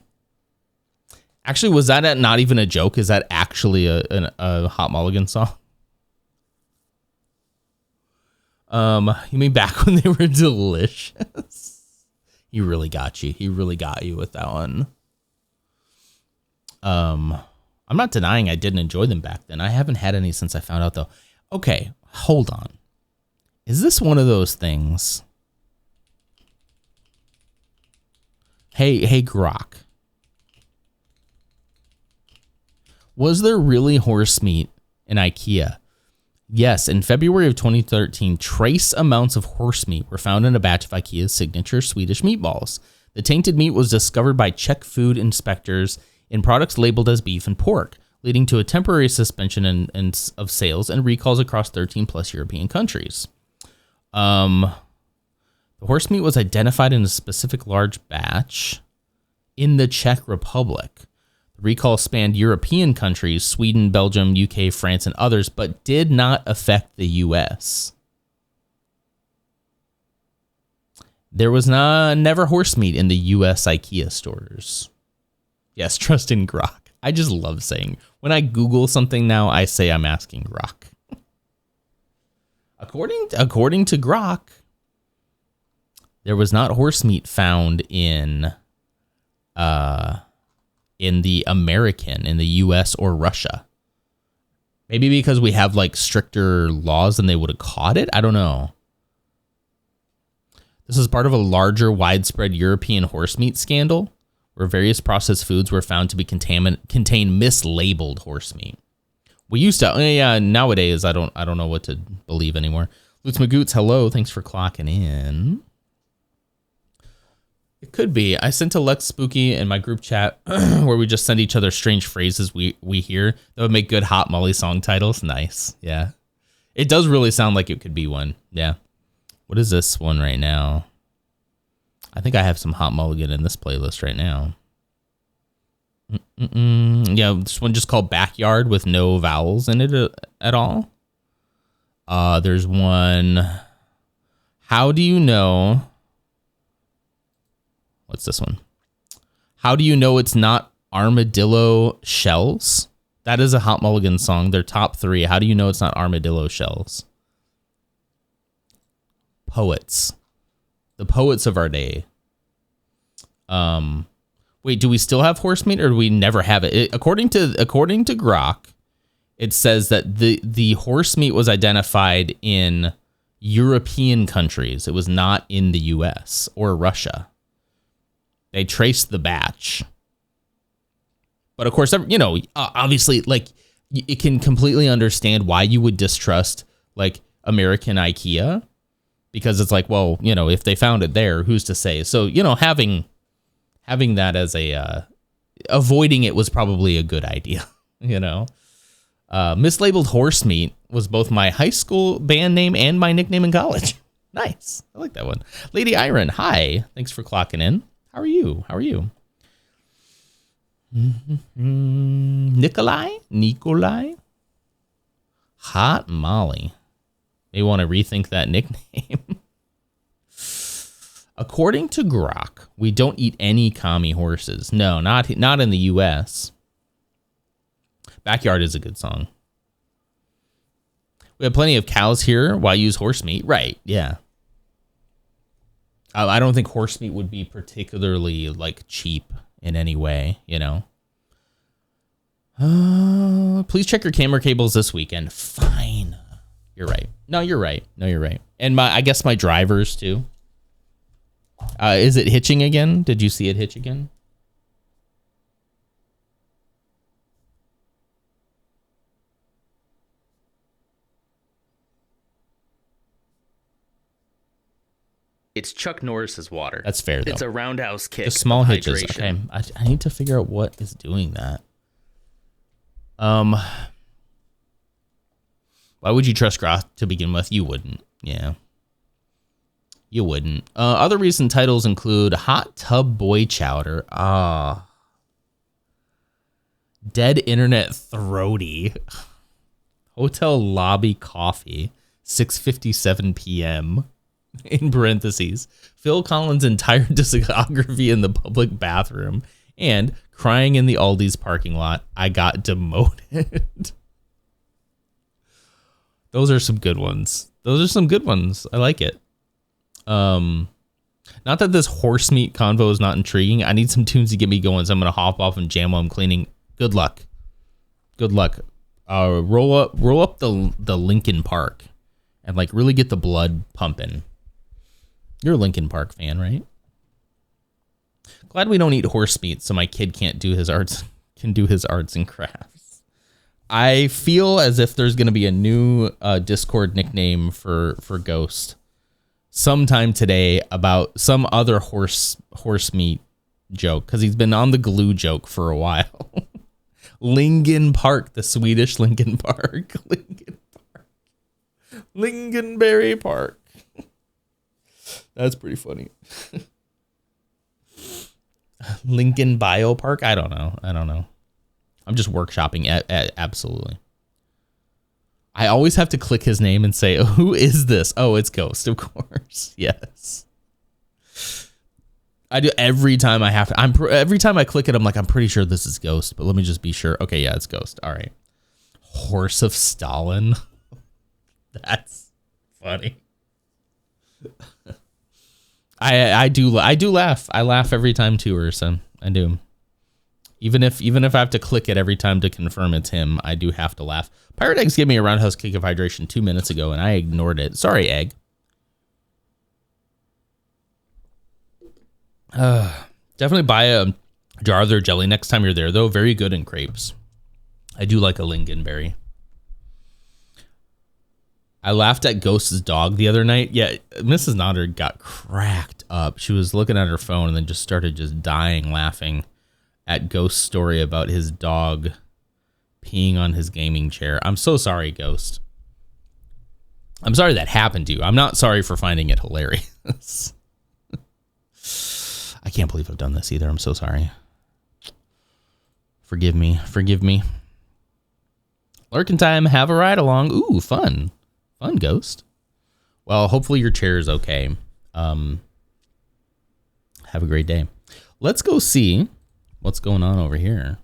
Actually, was that not even a joke? Is that actually a Hot Mulligan song? You mean back when they were delicious? He really got you. He really got you with that one. I'm not denying I didn't enjoy them back then. I haven't had any since I found out, though. Okay, hold on. Is this one of those things? Hey, Grok. Was there really horse meat in IKEA? Yes, in February of 2013, trace amounts of horse meat were found in a batch of IKEA's signature Swedish meatballs. The tainted meat was discovered by Czech food inspectors in products labeled as beef and pork, leading to a temporary suspension of sales and recalls across 13 plus European countries. The horse meat was identified in a specific large batch in the Czech Republic. The recall spanned European countries, Sweden, Belgium, UK, France, and others, but did not affect the US. There was never horse meat in the US IKEA stores. Yes, trust in Grok. I just love saying, when I Google something now, I say I'm asking Grok. According to Grok, there was not horse meat found in the American, in the US or Russia. Maybe because we have like stricter laws and they would have caught it. I don't know. This is part of a larger, widespread European horse meat scandal where various processed foods were found to be contain mislabeled horse meat. We used to, nowadays I don't know what to believe anymore. Lutz Magoots, hello, thanks for clocking in. It could be. I sent to Lex Spooky in my group chat where we just send each other strange phrases we hear that would make good Hot Molly song titles. Nice. Yeah. It does really sound like it could be one. Yeah. What is this one right now? I think I have some Hot Mulligan in this playlist right now. Yeah, this one just called Backyard with no vowels in it at all. There's one. How do you know? What's this one? How do you know it's not armadillo shells? That is a Hot Mulligan song. Their top 3. How do you know it's not armadillo shells? Poets. The poets of our day. Wait, do we still have horse meat or do we never have it? According to Grok, it says that the horse meat was identified in European countries. It was not in the US or Russia. They traced the batch. But of course, obviously, like, it can completely understand why you would distrust, like, American IKEA. Because it's like, well, if they found it there, who's to say? So, having that as avoiding it was probably a good idea, Mislabeled horse meat was both my high school band name and my nickname in college. Nice. I like that one. Lady Iron, hi. Thanks for clocking in. How are you? Nikolai? Hot Molly. May want to rethink that nickname. According to Grok, we don't eat any commie horses. No, not in the U.S. Backyard is a good song. We have plenty of cows here. Why use horse meat? Right, yeah. I don't think horse meat would be particularly, like, cheap in any way, Please check your camera cables this weekend. Fine. You're right. No, you're right. And I guess my drivers too. Is it hitching again? Did you see it hitch again? It's Chuck Norris's water. That's fair, though. It's a roundhouse kick. Just small hitches. Hydration. Okay, I need to figure out what is doing that. Why would you trust Grok to begin with? You wouldn't. Yeah. You wouldn't. Other recent titles include Hot Tub Boy Chowder. Dead Internet Throaty. Hotel Lobby Coffee. 6:57 p.m. In parentheses. Phil Collins' entire discography in the public bathroom. And crying in the Aldi's parking lot. I got demoted. Those are some good ones. I like it. Not that this horse meat convo is not intriguing. I need some tunes to get me going, so I'm gonna hop off and jam while I'm cleaning. Good luck. Good luck. Roll up the Linkin Park and like really get the blood pumping. You're a Linkin Park fan, right? Glad we don't eat horse meat, so my kid can do his arts and crafts. I feel as if there's gonna be a new Discord nickname for Ghost sometime today about some other horse meat joke, because he's been on the glue joke for a while. Linkin Park, the Swedish Linkin Park. Lincolnberry Park. That's pretty funny. Lincoln Biopark? I don't know. I'm just workshopping. Absolutely. I always have to click his name and say, who is this? Oh, it's Ghost, of course. Yes. I do every time I have to. Every time I click it, I'm like, I'm pretty sure this is Ghost, but let me just be sure. Okay, yeah, it's Ghost. All right. Horse of Stalin. That's funny. I do laugh. I laugh every time too, Ursa. I do. Even if I have to click it every time to confirm it's him, I do have to laugh. Pirate Eggs gave me a roundhouse kick of hydration 2 minutes ago, and I ignored it. Sorry, Egg. Definitely buy a jar of their jelly next time you're there, though. Very good in crepes. I do like a lingonberry. I laughed at Ghost's dog the other night. Yeah, Mrs. Nodder got cracked up. She was looking at her phone and then just started just dying laughing at Ghost's story about his dog peeing on his gaming chair. I'm so sorry, Ghost. I'm sorry that happened to you. I'm not sorry for finding it hilarious. I can't believe I've done this either. I'm so sorry. Forgive me. Lurkin time, have a ride along. Ooh, fun. Fun, Ghost. Well, hopefully your chair is okay. Have a great day. Let's go see what's going on over here.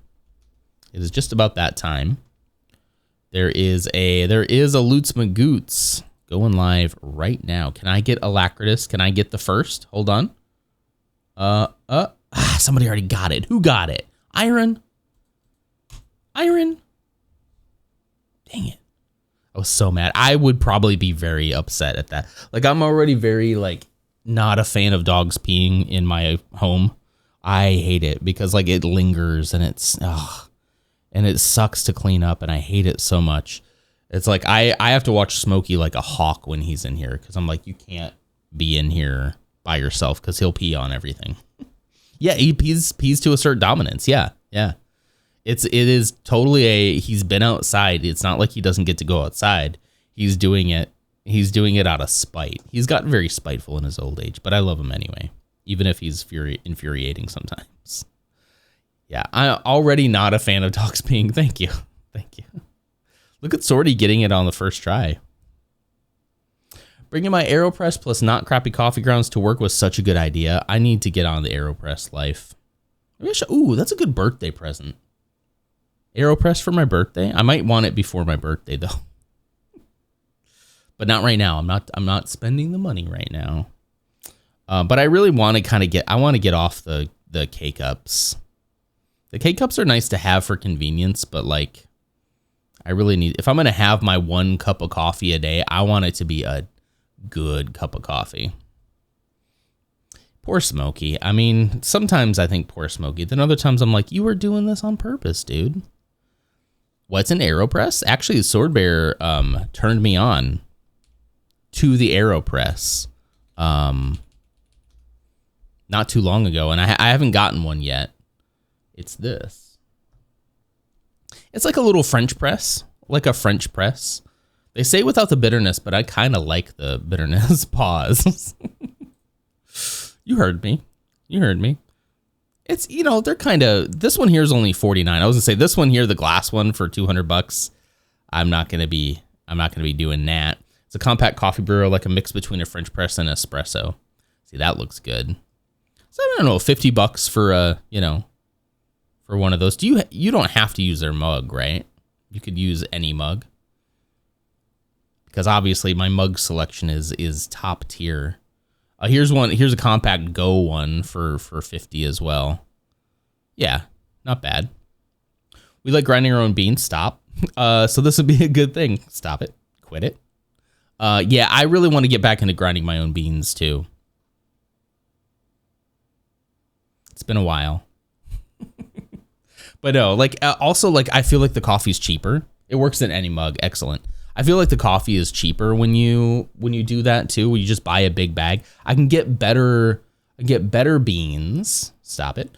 It is just about that time. There is a Lutz Magoots going live right now. Can I get Alacritus? Can I get the first? Hold on. Somebody already got it. Who got it? Iron. Dang it. I was so mad. I would probably be very upset at that. Like, I'm already very, like, not a fan of dogs peeing in my home. I hate it because, like, it lingers and and it sucks to clean up, and I hate it so much. It's like I have to watch Smokey like a hawk when he's in here, because I'm like, you can't be in here by yourself because he'll pee on everything. Yeah, he pees to assert dominance. Yeah. It is totally he's been outside. It's not like he doesn't get to go outside. He's doing it out of spite. He's gotten very spiteful in his old age, but I love him anyway, even if he's infuriating sometimes. Yeah, I'm already not a fan of dogs peeing. Thank you. Look at Sorty getting it on the first try. Bringing my AeroPress plus not crappy coffee grounds to work was such a good idea. I need to get on the AeroPress life. Ooh, that's a good birthday present. AeroPress for my birthday. I might want it before my birthday though, but not right now. I'm not spending the money right now. But I really want to get off the K-Cups. The K-Cups are nice to have for convenience, but like, I really need, if I'm going to have my 1 cup of coffee a day, I want it to be a good cup of coffee. Poor Smokey. I mean, sometimes I think poor Smokey. Then other times I'm like, you were doing this on purpose, dude. What's an AeroPress? Actually, Sword Bear turned me on to the AeroPress not too long ago, and I haven't gotten one yet. It's this. It's like a little French press, like a French press. They say without the bitterness, but I kind of like the bitterness. Pause. You heard me. It's, they're kind of, this one here is only $49. I was gonna say this one here, the glass one for $200. I'm not gonna be doing that. It's a compact coffee brewer, like a mix between a French press and espresso. See, that looks good. So I don't know, $50 for for one of those. You don't have to use their mug, right? You could use any mug, because obviously my mug selection is top tier. Here's one. Here's a compact Go one for 50 as well. Yeah, not bad. We like grinding our own beans. Stop. So this would be a good thing. Stop it. Quit it. Yeah, I really want to get back into grinding my own beans too. It's been a while. But no, like also like I feel like the coffee's cheaper. It works in any mug. Excellent. I feel like the coffee is cheaper when you do that too. When you just buy a big bag, I can get better beans. Stop it.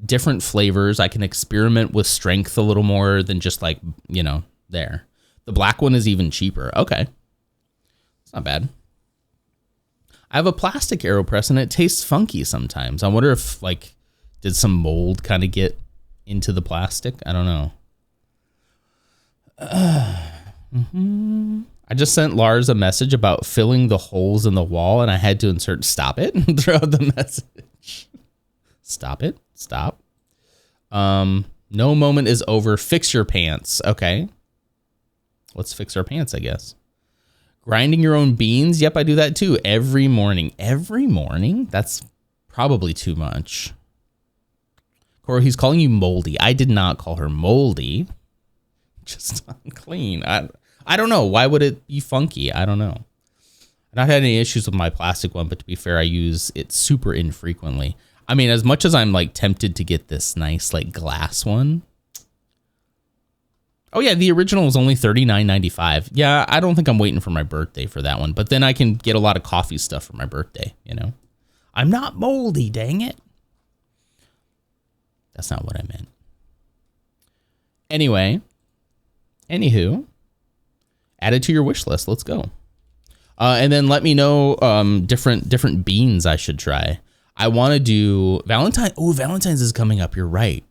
Different flavors. I can experiment with strength a little more than just like, you know, there. The black one is even cheaper. Okay. It's not bad. I have a plastic AeroPress and it tastes funky sometimes. I wonder if like, did some mold kind of get into the plastic? I don't know. I just sent Lars a message about filling the holes in the wall and I had to insert stop it and throw out the message. Stop it. Stop. No moment is over. Fix your pants. Okay. Let's fix our pants, I guess. Grinding your own beans. Yep, I do that too. Every morning. Every morning? That's probably too much. Cora, he's calling you moldy. I did not call her moldy. Just unclean. I don't know. Why would it be funky? I don't know. I've not had any issues with my plastic one, but to be fair, I use it super infrequently. I mean, as much as I'm like tempted to get this nice like glass one. Oh yeah, the original was only $39.95. Yeah, I don't think I'm waiting for my birthday for that one, but then I can get a lot of coffee stuff for my birthday, you know? I'm not moldy, dang it. That's not what I meant. Anyway, anywho, add it to your wish list. Let's go. And then let me know different beans I should try. I want to do Valentine. Oh, Valentine's is coming up. You're right.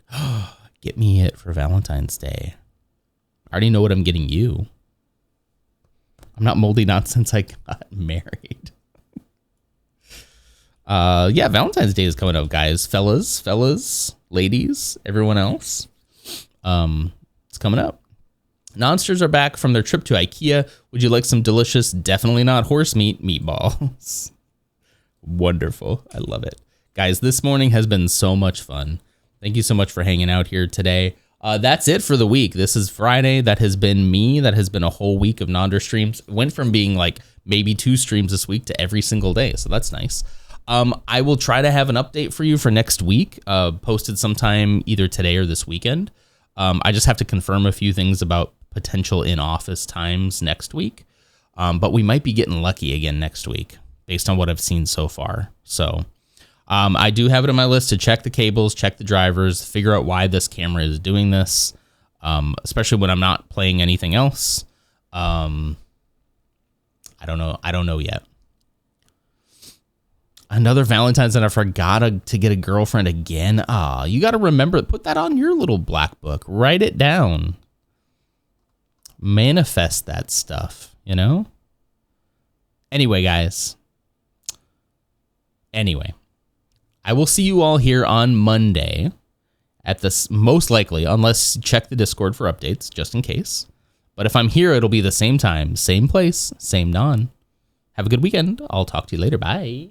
Get me it for Valentine's Day. I already know what I'm getting you. I'm not moldy not since I got married. Yeah, Valentine's Day is coming up, guys. Fellas, ladies, everyone else. It's coming up. Nonsters are back from their trip to IKEA. Would you like some delicious, definitely not horse meat meatballs? Wonderful. I love it. Guys, this morning has been so much fun. Thank you so much for hanging out here today. That's it for the week. This is Friday. That has been me. That has been a whole week of Nonder streams. It went from being like maybe 2 streams this week to every single day. So that's nice. I will try to have an update for you for next week, posted sometime either today or this weekend. I just have to confirm a few things about potential in-office times next week. But we might be getting lucky again next week based on what I've seen so far. So I do have it on my list to check the cables, check the drivers, figure out why this camera is doing this, especially when I'm not playing anything else. I don't know. I don't know yet. Another Valentine's and I forgot to get a girlfriend again. You got to remember, put that on your little black book. Write it down. Manifest that stuff, you know? Anyway, guys. Anyway, I will see you all here on Monday at this, most likely, unless check the Discord for updates, just in case. But if I'm here, it'll be the same time, same place, same non. Have a good weekend. I'll talk to you later. Bye.